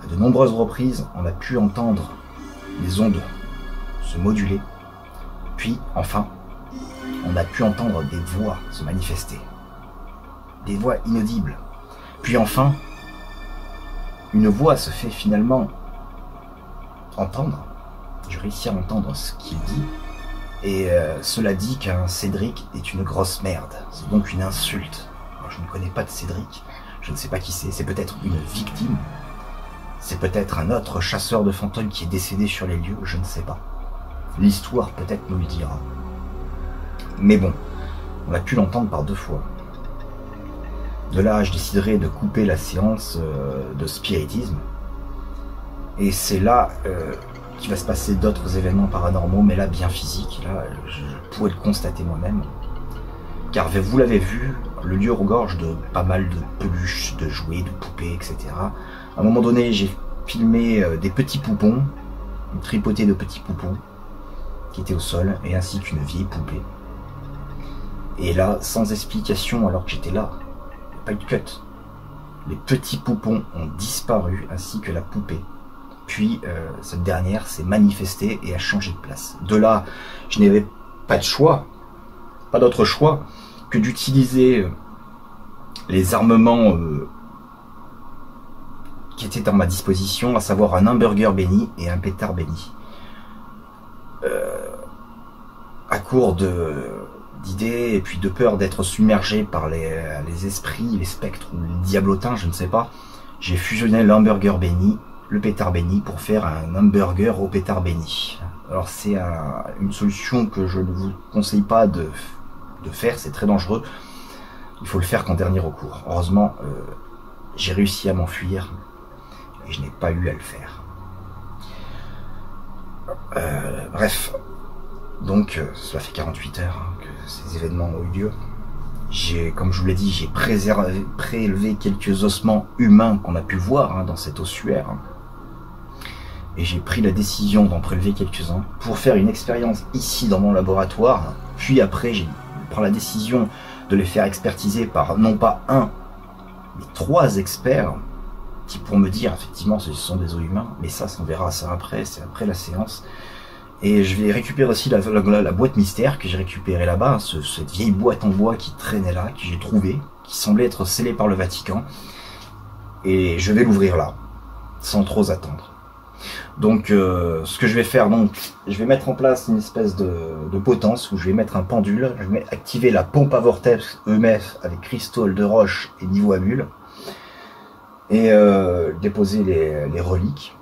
à de nombreuses reprises, on a pu entendre les ondes se moduler. Puis, enfin, on a pu entendre des voix se manifester. Des voix inaudibles. Puis enfin, une voix se fait finalement entendre. Je réussis à entendre ce qu'il dit. Et cela dit qu'un Cédric est une grosse merde. C'est donc une insulte. Alors, je ne connais pas de Cédric. Je ne sais pas qui c'est. C'est peut-être une victime. C'est peut-être un autre chasseur de fantômes qui est décédé sur les lieux. Je ne sais pas. L'histoire peut-être nous le dira. Mais bon, on a pu l'entendre par 2 fois. De là, je déciderai de couper la séance de spiritisme. Et c'est là qu'il va se passer d'autres événements paranormaux, mais là bien physiques. Là, je pourrais le constater moi-même. Car vous l'avez vu, le lieu regorge de pas mal de peluches, de jouets, de poupées, etc. À un moment donné, j'ai filmé des petits poupons, une tripotée de petits poupons qui étaient au sol, et ainsi qu'une vieille poupée. Et là, sans explication, alors que j'étais là, pas eu de cut. Les petits poupons ont disparu, ainsi que la poupée. Puis, cette dernière s'est manifestée et a changé de place. De là, je n'avais pas de choix, pas d'autre choix, que d'utiliser les armements qui étaient à ma disposition, à savoir un hamburger béni et un pétard béni. À court d'idées et puis de peur d'être submergé par les esprits, les spectres ou les diablotins, je ne sais pas, j'ai fusionné l'hamburger béni, le pétard béni pour faire un hamburger au pétard béni. Alors c'est une solution que je ne vous conseille pas de faire, c'est très dangereux. Il faut le faire qu'en dernier recours. Heureusement, j'ai réussi à m'enfuir et je n'ai pas eu à le faire. Bref, donc cela fait 48 heures que ces événements ont eu lieu. Comme je vous l'ai dit, j'ai prélevé quelques ossements humains qu'on a pu voir dans cet ossuaire. Et j'ai pris la décision d'en prélever quelques-uns pour faire une expérience ici dans mon laboratoire. Puis après, je prends la décision de les faire expertiser par non pas 1, mais 3 experts qui pourront me dire effectivement ce sont des os humains, mais ça on verra ça après, c'est après la séance. Et je vais récupérer aussi la boîte mystère que j'ai récupérée là-bas, cette vieille boîte en bois qui traînait là, que j'ai trouvée, qui semblait être scellée par le Vatican. Et je vais l'ouvrir là, sans trop attendre. Donc ce que je vais faire, donc, je vais mettre en place une espèce de potence où je vais mettre un pendule, je vais activer la pompe à vortex EMF avec cristal de roche et niveau à bulle, et déposer les reliques.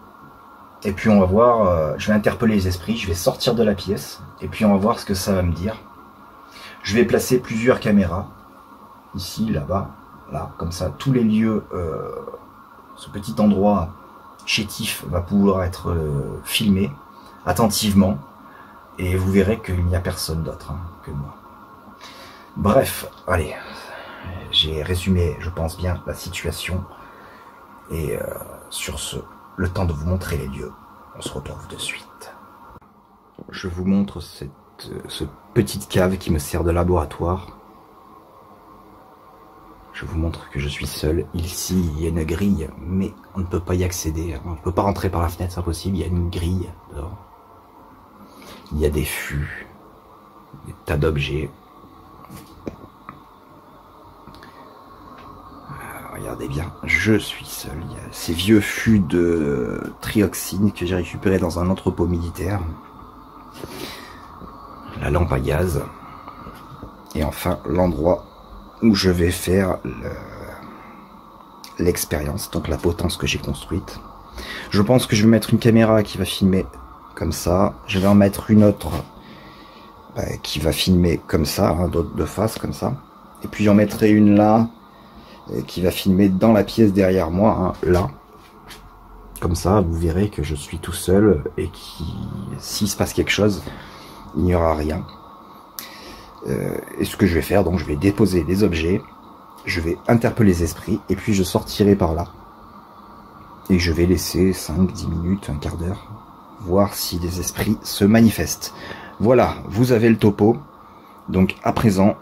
Et puis on va voir, je vais interpeller les esprits, je vais sortir de la pièce, et puis on va voir ce que ça va me dire. Je vais placer plusieurs caméras, ici, là-bas, là, comme ça, tous les lieux, ce petit endroit chétif va pouvoir être filmé attentivement, et vous verrez qu'il n'y a personne d'autre que moi. Bref, allez, j'ai résumé, je pense bien, la situation, et sur ce, le temps de vous montrer les lieux, on se retrouve de suite. Je vous montre cette petite cave qui me sert de laboratoire. Je vous montre que je suis seul. Ici, il y a une grille, mais on ne peut pas y accéder. On ne peut pas rentrer par la fenêtre, c'est impossible. Il y a une grille dehors. Il y a des fûts, des tas d'objets. Regardez bien, je suis seul. Il y a ces vieux fûts de trioxyne que j'ai récupérés dans un entrepôt militaire. La lampe à gaz. Et enfin, l'endroit où je vais faire l'expérience, donc la potence que j'ai construite. Je pense que je vais mettre une caméra qui va filmer comme ça. Je vais en mettre une autre qui va filmer comme ça, de face comme ça. Et puis j'en mettrai une là, qui va filmer dans la pièce derrière moi, là. Comme ça, vous verrez que je suis tout seul et s'il se passe quelque chose, il n'y aura rien. Et ce que je vais faire, donc je vais déposer les objets, je vais interpeller les esprits, et puis je sortirai par là. Et je vais laisser 5-10 minutes, un quart d'heure, voir si les esprits se manifestent. Voilà, vous avez le topo. Donc à présent,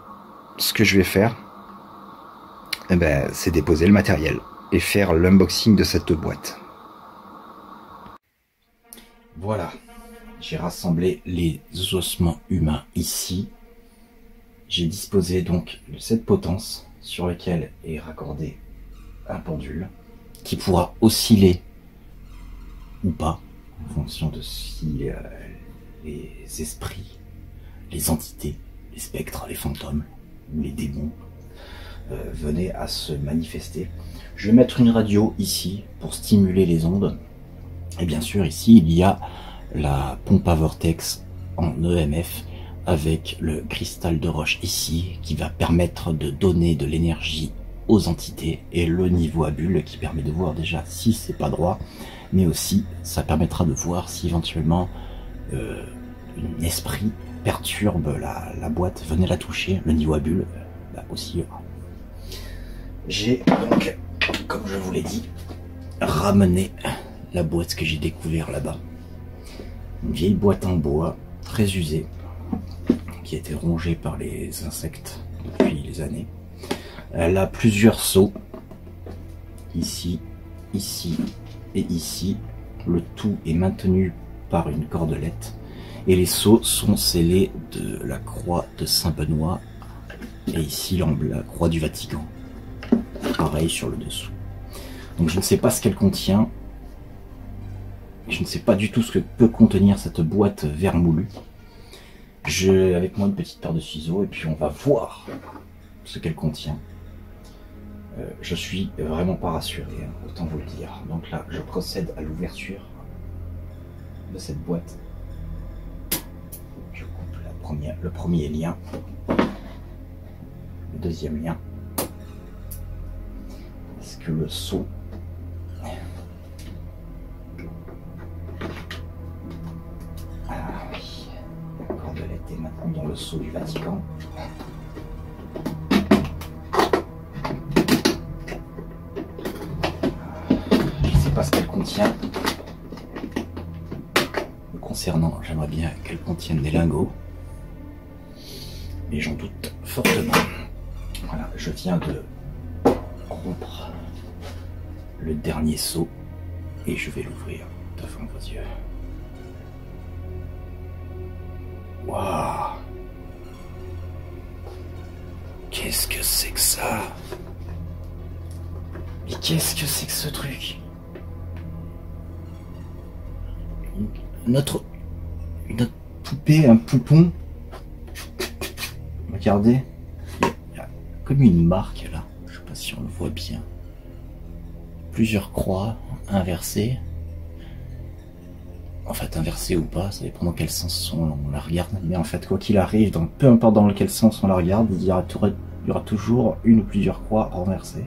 ce que je vais faire, c'est déposer le matériel et faire l'unboxing de cette boîte. Voilà, j'ai rassemblé les ossements humains ici. J'ai disposé donc de cette potence sur laquelle est raccordé un pendule qui pourra osciller ou pas en fonction de si les esprits, les entités, les spectres, les fantômes ou les démons venaient à se manifester. Je vais mettre une radio ici pour stimuler les ondes. Et bien sûr ici il y a la pompe à vortex en EMF avec le cristal de roche ici qui va permettre de donner de l'énergie aux entités, et le niveau à bulle qui permet de voir déjà si c'est pas droit, mais aussi ça permettra de voir si éventuellement un esprit perturbe la boîte, venez la toucher, le niveau à bulle aussi. J'ai donc, comme je vous l'ai dit, ramené la boîte que j'ai découvert là-bas. Une vieille boîte en bois, très usée, qui a été rongée par les insectes depuis les années. Elle a plusieurs seaux, ici, ici et ici. Le tout est maintenu par une cordelette. Et les seaux sont scellés de la croix de Saint-Benoît. Et ici, la croix du Vatican. Pareil sur le dessous. Donc je ne sais pas ce qu'elle contient. Je ne sais pas du tout ce que peut contenir cette boîte vermoulue. J'ai avec moi une petite paire de ciseaux et puis on va voir ce qu'elle contient. Je suis vraiment pas rassuré, autant vous le dire. Donc là, je procède à l'ouverture de cette boîte. Je coupe le premier lien, le deuxième lien. Est-ce que le seau est maintenant dans le sceau du Vatican. Je ne sais pas ce qu'elle contient. Me concernant, j'aimerais bien qu'elle contienne des lingots, mais j'en doute fortement. Voilà, je viens de rompre le dernier seau et je vais l'ouvrir devant vos yeux. Waouh! Qu'est-ce que c'est que ça? Mais qu'est-ce que c'est que ce truc? Une autre poupée, un poupon. Regardez, il y a comme une marque là, je sais pas si on le voit bien. Plusieurs croix inversées. En fait, inversées ou pas, ça dépend dans quel sens on la regarde. Mais en fait, quoi qu'il arrive, peu importe dans quel sens on la regarde, il y aura toujours une ou plusieurs croix renversées.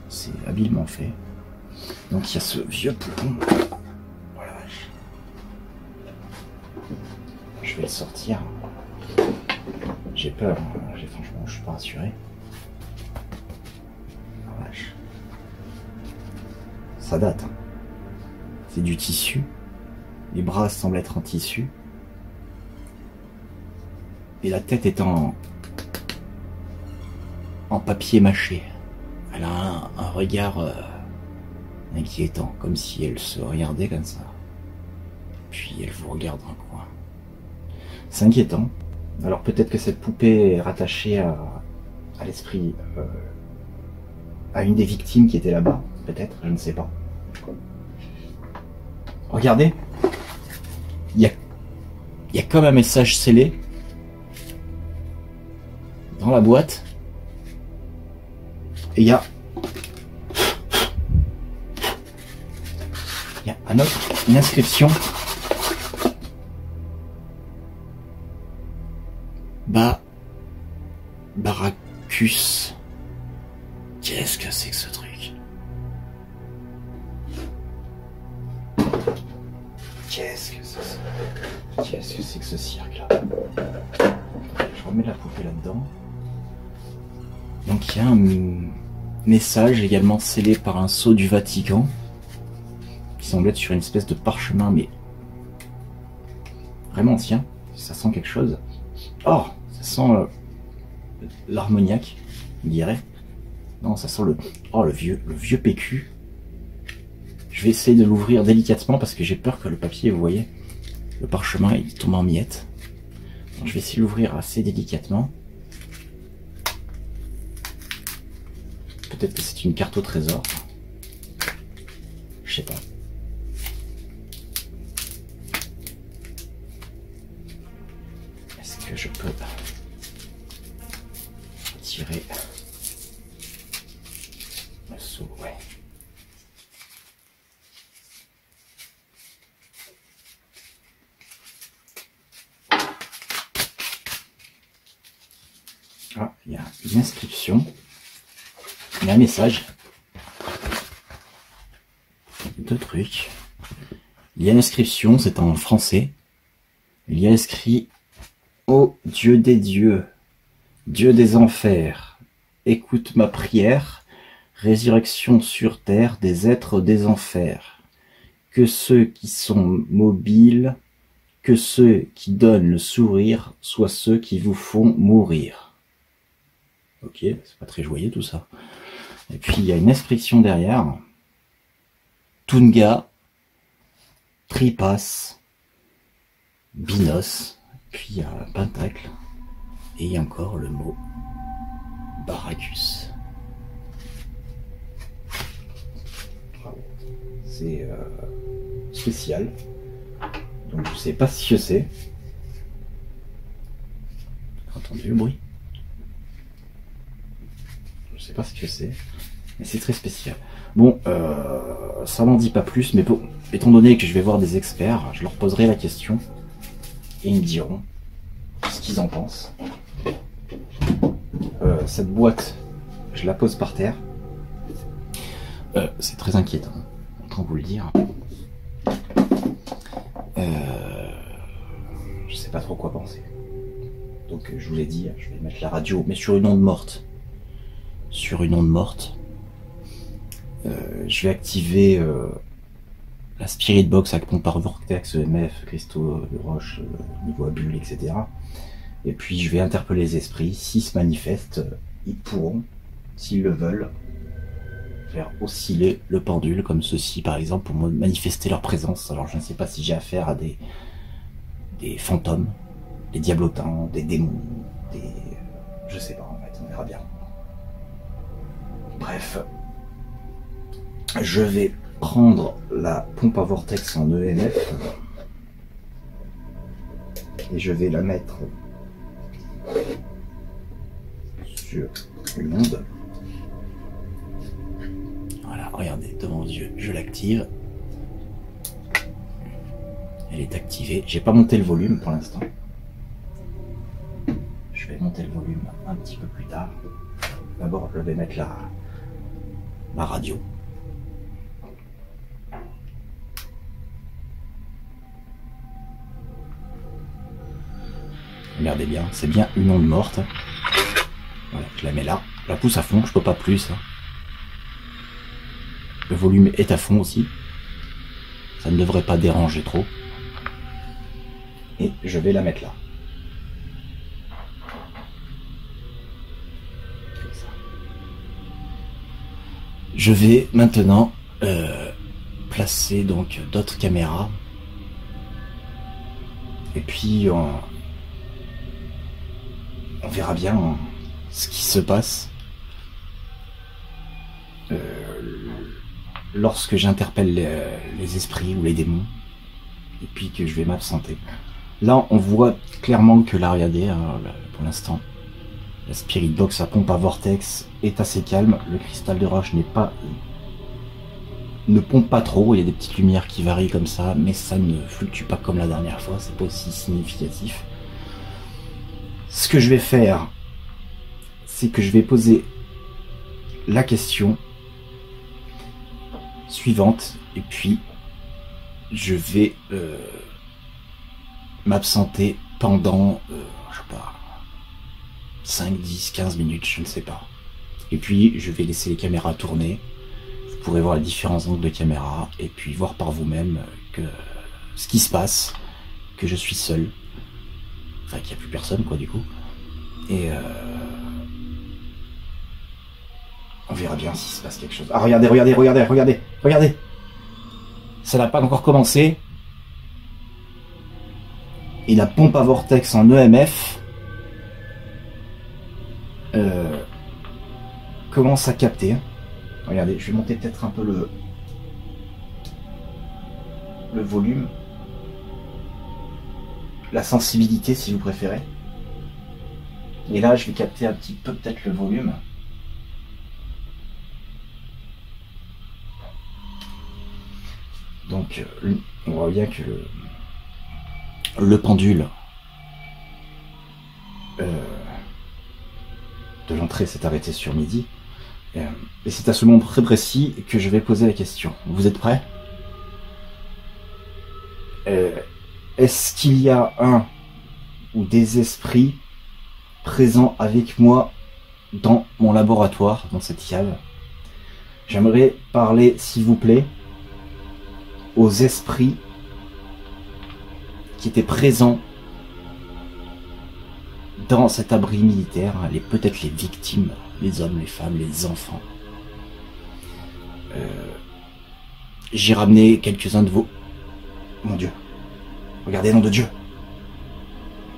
C'est habilement fait. Donc il y a ce vieux poupon. Voilà. Je vais le sortir. J'ai peur. Franchement, je suis pas rassuré. Voilà. Ça date. Hein. C'est du tissu. Les bras semblent être en tissu. Et la tête est en papier mâché. Elle a un regard inquiétant, comme si elle se regardait comme ça. Puis elle vous regarde dans le coin. C'est inquiétant. Alors peut-être que cette poupée est rattachée à l'esprit, à une des victimes qui était là-bas. Peut-être, je ne sais pas. Regardez. Il y a comme un message scellé dans la boîte. Et il y a une inscription. Baracus. Qu'est-ce que c'est que ce truc? Qu'est-ce que c'est que ce cirque là? Je remets la poupée là-dedans. Donc il y a un message également scellé par un sceau du Vatican qui semble être sur une espèce de parchemin, mais vraiment ancien. Ça sent quelque chose. Oh, ça sent l'armoniaque, on dirait. Non, ça sent le vieux PQ. Je vais essayer de l'ouvrir délicatement parce que j'ai peur que le papier, vous voyez, le parchemin, il tombe en miettes. Donc, je vais essayer de l'ouvrir assez délicatement. Peut-être que c'est une carte au trésor. Je sais pas. Est-ce que je peux tirer le seau? Ouais. Ah, il y a une inscription. Il y a un message. Deux trucs. Il y a une inscription, c'est en français. Il y a écrit: Ô Dieu des dieux, Dieu des enfers, écoute ma prière, résurrection sur terre des êtres des enfers. Que ceux qui sont mobiles, que ceux qui donnent le sourire, soient ceux qui vous font mourir. Ok, c'est pas très joyeux tout ça. Et puis il y a une inscription derrière. Tunga, Tripas, Binos, puis il y a un pentacle, et il y a encore le mot Baracus. C'est spécial, donc je sais pas ce que c'est. Entendu le bruit? Je sais pas ce que c'est, mais c'est très spécial. Bon, ça n'en dit pas plus, mais bon, étant donné que je vais voir des experts, je leur poserai la question et ils me diront ce qu'ils en pensent. Cette boîte, je la pose par terre. C'est très inquiétant, autant vous le dire. Je sais pas trop quoi penser. Donc je vous l'ai dit, je vais mettre la radio, mais sur une onde morte. Sur une onde morte. Je vais activer la Spirit Box avec mon par Vortex, EMF, cristaux de roche, niveau à bulles, etc. Et puis je vais interpeller les esprits. S'ils se manifestent, ils pourront, s'ils le veulent, faire osciller le pendule comme ceci par exemple pour manifester leur présence. Alors je ne sais pas si j'ai affaire à des fantômes, des diablotins, des démons, je sais pas en fait, on verra bien. Bref, je vais prendre la pompe à vortex en EMF et je vais la mettre sur une onde. Voilà, regardez, devant vos yeux, je l'active. Elle est activée. J'ai pas monté le volume pour l'instant. Je vais monter le volume un petit peu plus tard. D'abord, je vais mettre la radio. Regardez bien, c'est bien une onde morte. Voilà, je la mets là. Je la pousse à fond, je peux pas plus. Le volume est à fond aussi. Ça ne devrait pas déranger trop. Et je vais la mettre là. Comme ça. Je vais maintenant placer donc d'autres caméras. Et puis on verra bien ce qui se passe lorsque j'interpelle les esprits ou les démons et puis que je vais m'absenter. Là on voit clairement que là, regardez, pour l'instant la spirit box à pompe à vortex est assez calme, le cristal de roche ne pompe pas trop, il y a des petites lumières qui varient comme ça, mais ça ne fluctue pas comme la dernière fois, c'est pas aussi significatif. Ce que je vais faire, c'est que je vais poser la question suivante et puis je vais m'absenter pendant je sais pas 5, 10, 15 minutes, je ne sais pas. Et puis je vais laisser les caméras tourner. Vous pourrez voir les différents angles de caméra et puis voir par vous-même que ce qui se passe, que je suis seul. Enfin qu'il n'y a plus personne quoi du coup. Et on verra bien s'il se passe quelque chose. Ah regardez, regardez, regardez, regardez, regardez. Ça n'a pas encore commencé. Et la pompe à vortex en EMF commence à capter. Regardez, je vais monter peut-être un peu le volume. La sensibilité si vous préférez. Et là je vais capter un petit peu peut-être le volume. Donc on voit bien que le pendule de l'entrée s'est arrêté sur midi. Et c'est à ce moment très précis que je vais poser la question. Vous êtes prêts? Est-ce qu'il y a un ou des esprits présents avec moi dans mon laboratoire, dans cette cave? J'aimerais parler, s'il vous plaît, aux esprits qui étaient présents dans cet abri militaire, peut-être les victimes, les hommes, les femmes, les enfants. J'ai ramené quelques-uns de vos... Mon Dieu. Regardez, nom de Dieu.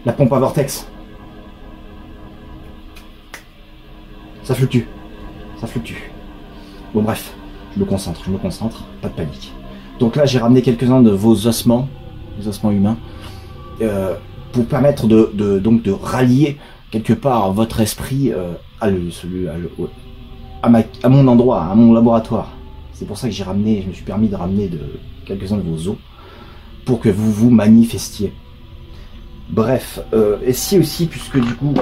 La pompe à vortex. Ça fluctue. Ça fluctue. Bon bref, je me concentre, pas de panique. Donc là, j'ai ramené quelques-uns de vos ossements, les ossements humains, pour permettre de rallier quelque part votre esprit à mon endroit, à mon laboratoire. C'est pour ça que je me suis permis de ramener quelques-uns de vos os pour que vous vous manifestiez. Bref, et si aussi, puisque du coup,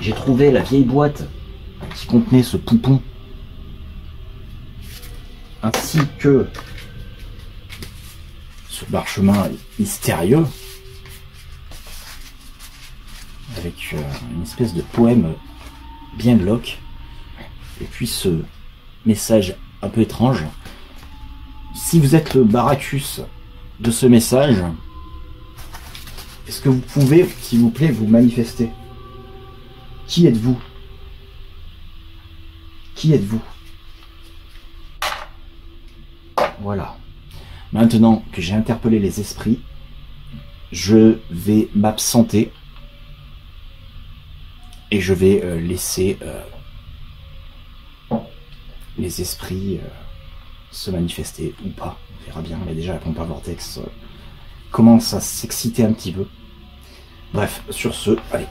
j'ai trouvé la vieille boîte qui contenait ce poupon, ainsi que ce parchemin mystérieux, avec une espèce de poème bien glauque, et puis ce message un peu étrange. Si vous êtes le Baracus de ce message, est-ce que vous pouvez, s'il vous plaît, vous manifester? Qui êtes-vous? Qui êtes-vous? Voilà. Maintenant que j'ai interpellé les esprits, je vais m'absenter et je vais laisser les esprits se manifester ou pas. On verra bien, mais déjà la pompe à vortex commence à s'exciter un petit peu. Bref, sur ce, allez.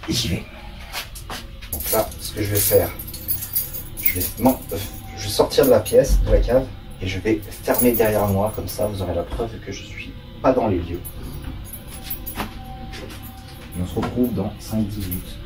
Et j'y vais. Donc là, ce que je vais faire, je vais sortir de la pièce, de la cave, et je vais fermer derrière moi, comme ça vous aurez la preuve que je suis pas dans les lieux. Et on se retrouve dans 5-10 minutes.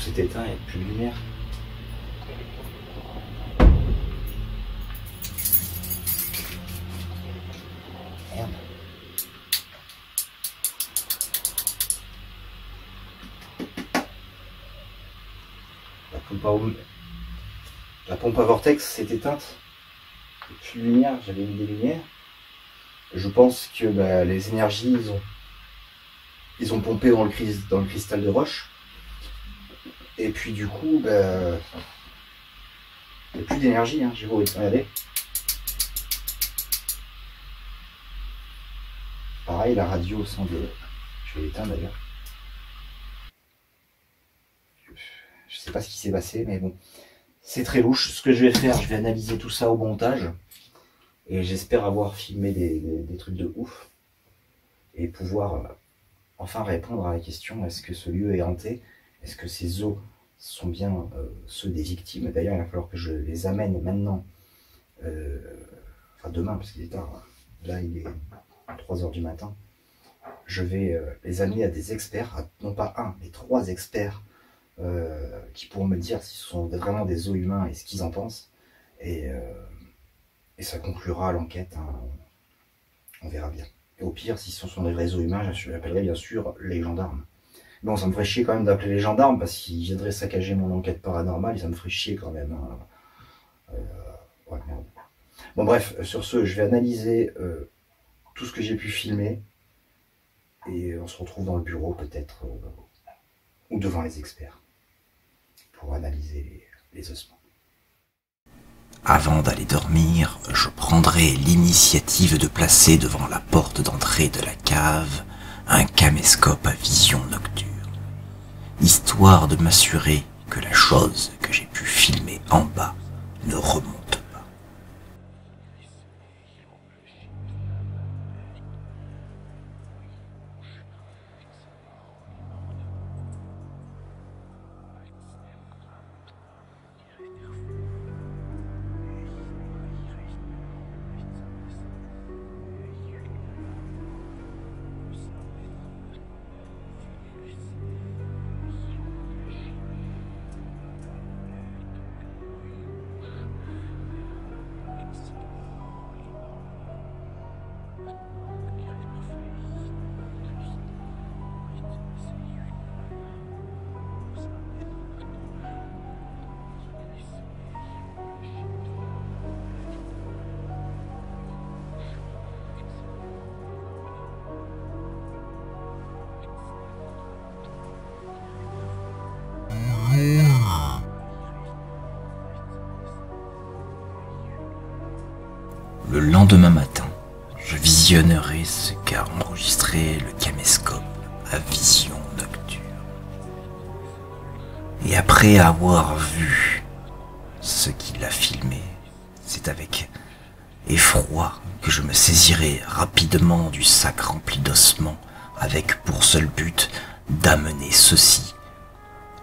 s'est éteint, il n'y a plus de lumière. Merde. La pompe à vortex s'est éteinte. Il n'y a plus de lumière, j'avais mis des lumières. Je pense que les énergies, ils ont pompé dans le cristal de roche. Et puis du coup, il n'y a plus d'énergie, hein. J'ai beau regarder. Pareil, la radio semble... Je vais l'éteindre d'ailleurs. Je sais pas ce qui s'est passé, mais bon. C'est très louche. Ce que je vais faire, je vais analyser tout ça au montage. Et j'espère avoir filmé des trucs de ouf. Et pouvoir enfin répondre à la question, est-ce que ce lieu est hanté? Est-ce que ces os sont bien ceux des victimes? D'ailleurs, il va falloir que je les amène maintenant. Enfin, demain, parce qu'il est tard. Là, il est 3h du matin. Je vais les amener à des experts, non pas un, mais 3 experts qui pourront me dire si ce sont vraiment des os humains et ce qu'ils en pensent. Et ça conclura l'enquête. Hein. On verra bien. Et au pire, si ce sont des vrais os humains, j'appellerai bien sûr les gendarmes. Bon, ça me ferait chier quand même d'appeler les gendarmes parce qu'ils viendraient saccager mon enquête paranormale et ça me ferait chier quand même. Hein. Ouais, merde. Bon, bref, sur ce, je vais analyser tout ce que j'ai pu filmer et on se retrouve dans le bureau peut-être ou devant les experts pour analyser les ossements. Avant d'aller dormir, je prendrai l'initiative de placer devant la porte d'entrée de la cave un caméscope à vision nocturne, histoire de m'assurer que la chose que j'ai pu filmer en bas ne remonte pas. Le lendemain matin, je visionnerai ce qu'a enregistré le caméscope à vision nocturne. Et après avoir vu ce qu'il a filmé, c'est avec effroi que je me saisirai rapidement du sac rempli d'ossements avec pour seul but d'amener ceci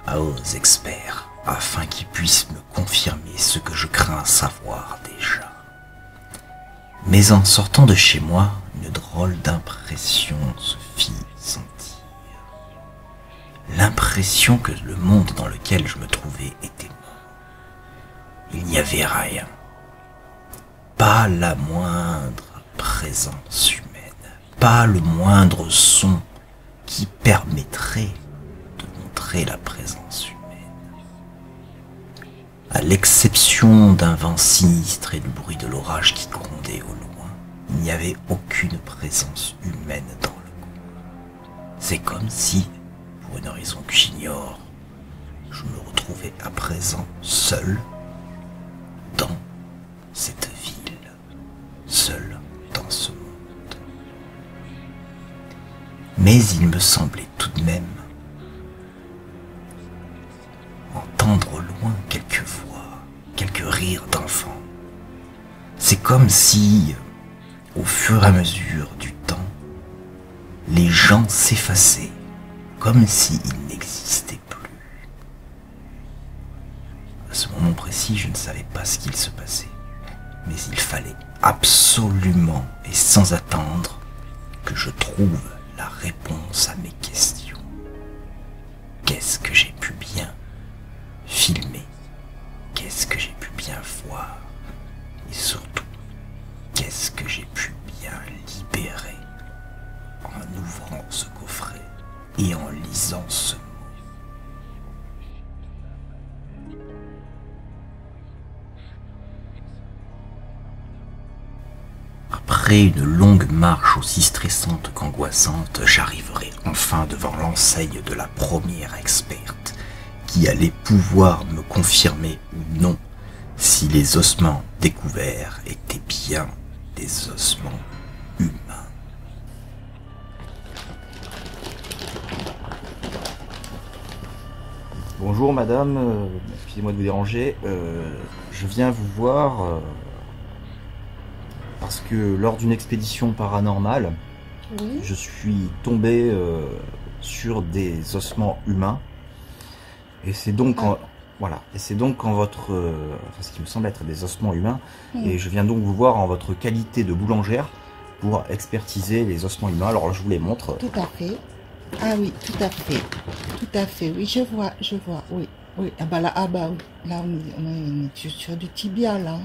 aux experts afin qu'ils puissent me confirmer ce que je crains savoir déjà. Mais en sortant de chez moi, une drôle d'impression se fit sentir. L'impression que le monde dans lequel je me trouvais était mort. Il n'y avait rien. Pas la moindre présence humaine. Pas le moindre son qui permettrait de montrer la présence humaine. À l'exception d'un vent sinistre et du bruit de l'orage qui grondait au loin, il n'y avait aucune présence humaine dans le coin. C'est comme si, pour une raison que j'ignore, je me retrouvais à présent seul dans cette ville, seul dans ce monde. Mais il me semblait tout de même entendre au loin quelques voix, quelques rires d'enfants. C'est comme si, au fur et à mesure du temps, les gens s'effaçaient, comme s'ils n'existaient plus. À ce moment précis, je ne savais pas ce qu'il se passait, mais il fallait absolument et sans attendre que je trouve la réponse à mes questions. Qu'est-ce que j'ai pu bien Après une longue marche aussi stressante qu'angoissante, j'arriverai enfin devant l'enseigne de la première experte, qui allait pouvoir me confirmer ou non si les ossements découverts étaient bien des ossements humains. Bonjour madame, excusez-moi de vous déranger, je viens vous voir parce que lors d'une expédition paranormale, Oui. je suis tombé sur des ossements humains et c'est donc voilà, et c'est donc en votre enfin, ce qui me semble être des ossements humains, et je viens donc vous voir en votre qualité de boulangère pour expertiser les ossements humains. Alors là, je vous les montre. Tout à fait. Ah oui, tout à fait. Tout à fait, oui, je vois, oui. Oui, ah bah là, oui. Là on est sur du tibia, là.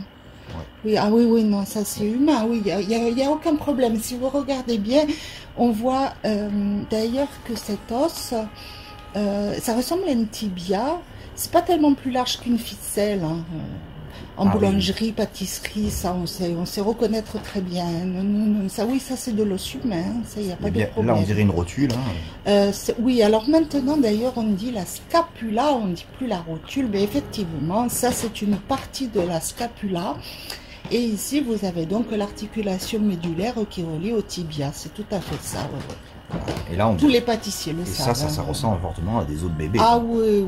Ouais. Oui, ah oui, oui, non, ça c'est humain, oui, il y a aucun problème. Si vous regardez bien, on voit d'ailleurs que cet os, ça ressemble à une tibia. C'est pas tellement plus large qu'une ficelle, hein. En boulangerie, pâtisserie, ça on sait reconnaître très bien. Non, ça oui, ça c'est de l'os humain, ça y a pas de problème. Là on dirait une rotule. Hein. Oui, alors maintenant d'ailleurs on dit la scapula, on dit plus la rotule, mais effectivement ça c'est une partie de la scapula. Et ici vous avez donc l'articulation médulaire qui relie au tibia, c'est tout à fait ça. Ouais. Et là, tous les pâtissiers le savent. Ça ressemble fortement à des os de bébé. Ah oui.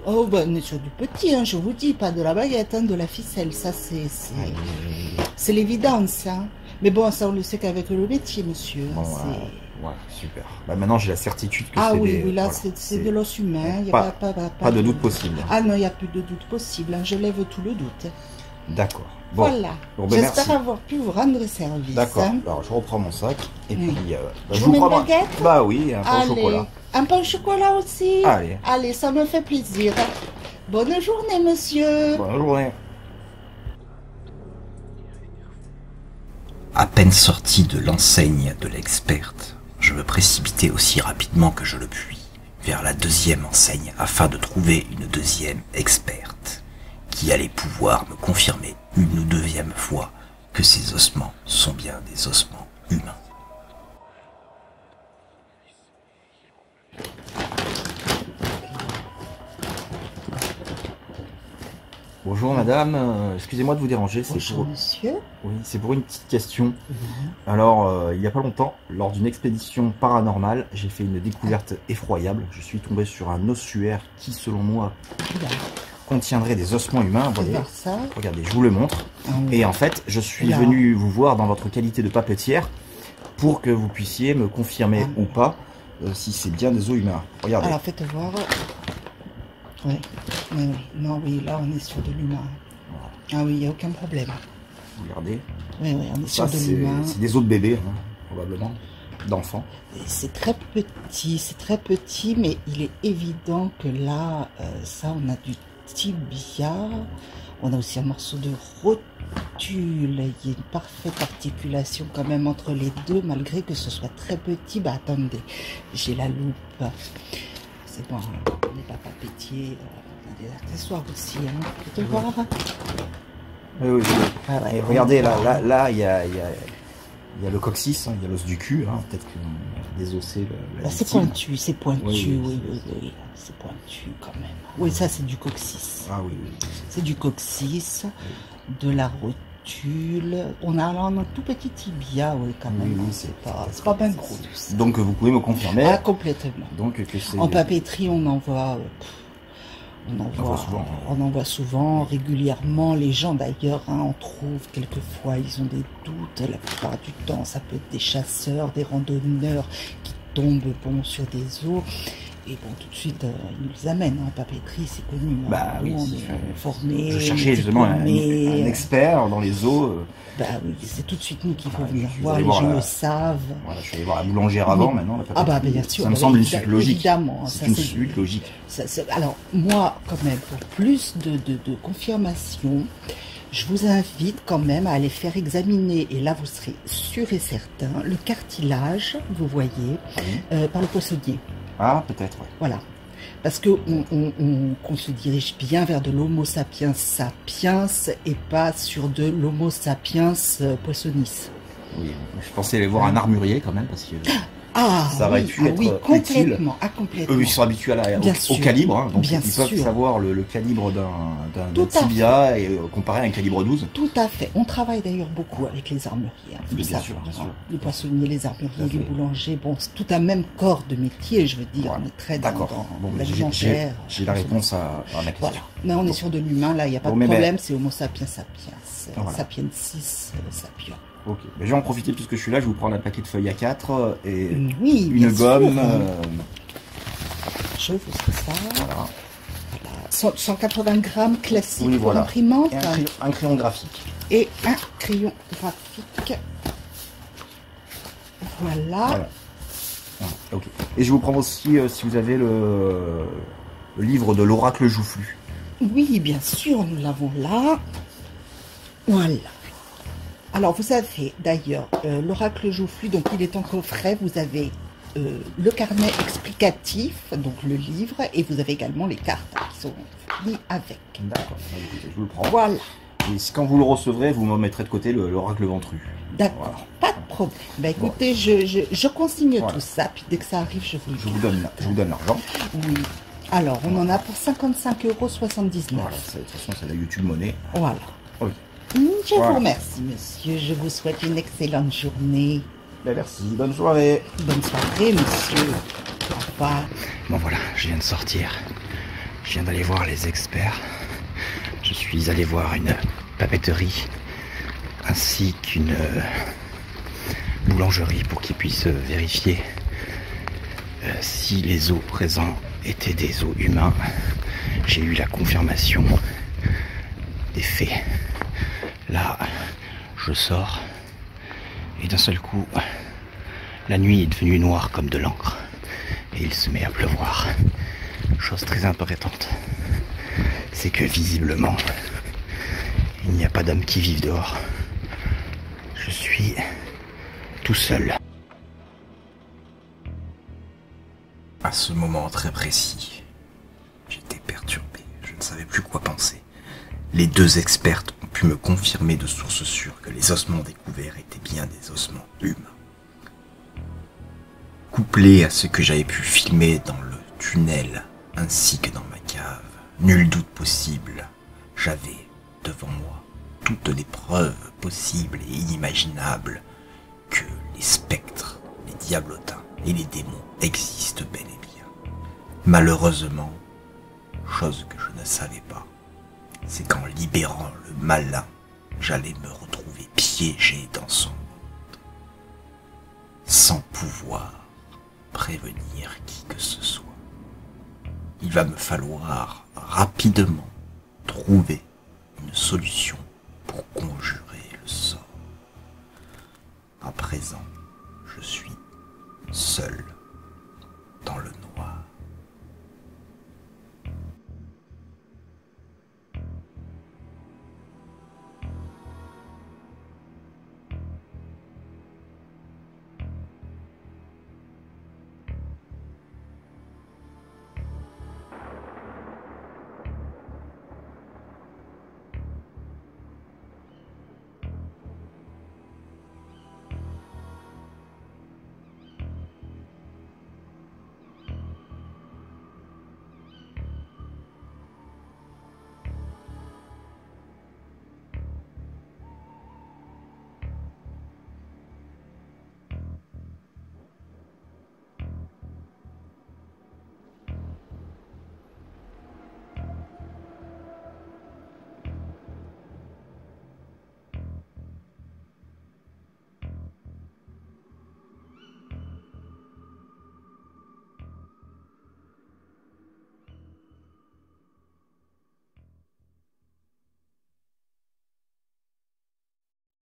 Oh, ben, on est sur du petit, hein, je vous dis, pas de la baguette, hein, de la ficelle. Ça, c'est l'évidence. Hein. Mais bon, ça, on le sait qu'avec le métier, monsieur. Bon, ouais, super. Bah, maintenant, j'ai la certitude que c'est oui, là, voilà, c'est de l'os humain. Il n'y a pas de doute possible. Ah non, il n'y a plus de doute possible. Hein. Je lève tout le doute. D'accord. Bon, voilà. Bon, ben j'espère avoir pu vous rendre service. D'accord. Hein. Alors, je reprends mon sac. Et puis, je vous mets une baguette. Bah oui, un pain au chocolat. Un pain au chocolat aussi. Allez, ça me fait plaisir. Bonne journée, monsieur. Bonne journée. À peine sorti de l'enseigne de l'experte, je me précipitais aussi rapidement que je le puis vers la deuxième enseigne afin de trouver une deuxième experte qui allait pouvoir me confirmer une ou deuxième fois que ces ossements sont bien des ossements humains. Bonjour madame, excusez-moi de vous déranger. Bonjour monsieur. Oui, c'est pour une petite question. Alors, il n'y a pas longtemps, lors d'une expédition paranormale, j'ai fait une découverte effroyable. Je suis tombé sur un ossuaire qui, selon moi, contiendrait des ossements humains. Regardez, je vous le montre. Et en fait, je suis venu vous voir dans votre qualité de papetière pour que vous puissiez me confirmer ou pas si c'est bien des os humains. Regardez. Alors faites voir. Oui. Non, oui, là on est sur de l'humain. Ah oui, il n'y a aucun problème. Regardez. Oui, on est sur de l'humain. C'est des os de bébé, hein, probablement, d'enfants. C'est très petit, mais il est évident que là, ça, on a du tibia. On a aussi un morceau de rotule. Il y a une parfaite articulation quand même entre les deux, malgré que ce soit très petit. Bah attendez, j'ai la loupe. C'est bon, on n'est pas papetier, on a des accessoires aussi, hein. Tu peux voir? Oui. Et regardez, là, il y a le coccyx, hein, il y a l'os du cul, hein, peut-être que désossé la c'est pointu, oui. C'est pointu quand même. Oui, ça c'est du coccyx. Ah oui. C'est du coccyx, de la rotule. On a un tout petit tibia, oui, quand même. Oui, c'est pas bien gros tout ça. Donc vous pouvez me confirmer. Ah, complètement. Donc que c'est. En papeterie, on en voit. On en voit souvent, régulièrement. Les gens d'ailleurs, hein, on trouve quelquefois, ils ont des doutes. La plupart du temps, ça peut être des chasseurs, des randonneurs qui tombent sur des os. Et bon, tout de suite, ils nous amènent en papeterie, c'est connu. Bah oui, on est formés. Je cherchais justement un expert dans les os. Bah oui, c'est tout de suite nous qu'il faut venir voir, les gens le savent. Voilà, je suis allé voir la boulangère avant, maintenant la papeterie. Ah bah bien sûr. Ça me semble une suite logique. Évidemment. C'est une suite logique. Alors, moi, quand même, pour plus de confirmation, je vous invite quand même à aller faire examiner, et là vous serez sûr et certain, le cartilage, vous voyez, par le poissonnier. Ah, peut-être, oui. Voilà. Parce que qu'on se dirige bien vers de l'Homo sapiens sapiens et pas sur de l'Homo sapiens poissonis. Oui, je pensais aller voir un armurier quand même, parce que ça aurait pu être utile. complètement, complètement. Eux, ils sont habitués Bien au sûr. calibre, hein, donc Bien ils peuvent sûr. savoir le calibre d'un Tout à tibia et comparé à un calibre 12. Tout à fait. On travaille d'ailleurs beaucoup avec les armuriers. Hein, Oui, bien ça, sûr, bien sûr. Les poissonniers, les armuriers, Tout à fait. les boulangers, bon, c'est tout un même corps de métier, je veux dire. Voilà. On est très D'accord. dans Bon, mais l'alimentaire. j'ai la réponse à ma question. Voilà. Mais on est sur de l'humain, là, il n'y a pas Bon, de mais problème, c'est Homo sapiens sapiens. Voilà. Sapiensis sapiens. Ok. Mais je vais en profiter puisque je suis là, je vais vous prendre un paquet de feuilles à 4 et Oui, une bien gomme. sûr. Je vous fais ça. Voilà. Voilà. 180 grammes classique Oui, pour voilà. l'imprimante. Et un crayon graphique. Et un crayon graphique. Voilà. Voilà. Voilà. Ok. Et je vous prends aussi, si vous avez le livre de l'oracle joufflu. Oui, bien sûr, nous l'avons là. Voilà. Alors, vous avez d'ailleurs l'oracle joufflu, donc il est en coffret. Vous avez le carnet explicatif, donc le livre, et vous avez également les cartes qui sont finies avec. D'accord. Écoutez, je vous le prends. Voilà. Et quand vous le recevrez, vous me mettrez de côté l'oracle ventru. D'accord, Voilà. pas de problème. Ben, écoutez, je consigne Voilà. tout ça, puis dès que ça arrive, je vous le Je vous donne l'argent. Oui. Alors, on en a pour 55,79 €. Voilà. De toute façon, c'est la YouTube monnaie. Voilà. Ok. Je Voilà. vous remercie, monsieur. Je vous souhaite une excellente journée. Ben, merci. Bonne soirée. Bonne soirée, monsieur. Au revoir. Bon voilà, je viens de sortir. Je viens d'aller voir les experts. Je suis allé voir une papeterie ainsi qu'une boulangerie pour qu'ils puissent vérifier si les os présents étaient des os humains. J'ai eu la confirmation des faits. Là, je sors et d'un seul coup, la nuit est devenue noire comme de l'encre et il se met à pleuvoir. Chose très inquiétante, c'est que visiblement, il n'y a pas d'hommes qui vivent dehors. Je suis tout seul. À ce moment très précis, j'étais perturbé. Je ne savais plus quoi penser. Les deux expertes ont pu me confirmer de source sûre que les ossements découverts étaient bien des ossements humains. Couplé à ce que j'avais pu filmer dans le tunnel ainsi que dans ma cave, nul doute possible, j'avais devant moi toutes les preuves possibles et inimaginables que les spectres, les diablotins et les démons existent bel et bien. Malheureusement, chose que je ne savais pas, c'est qu'en libérant le malin, j'allais me retrouver piégé dans son monde, sans pouvoir prévenir qui que ce soit. Il va me falloir rapidement trouver une solution pour conjurer le sort. À présent, je suis seul dans le noir.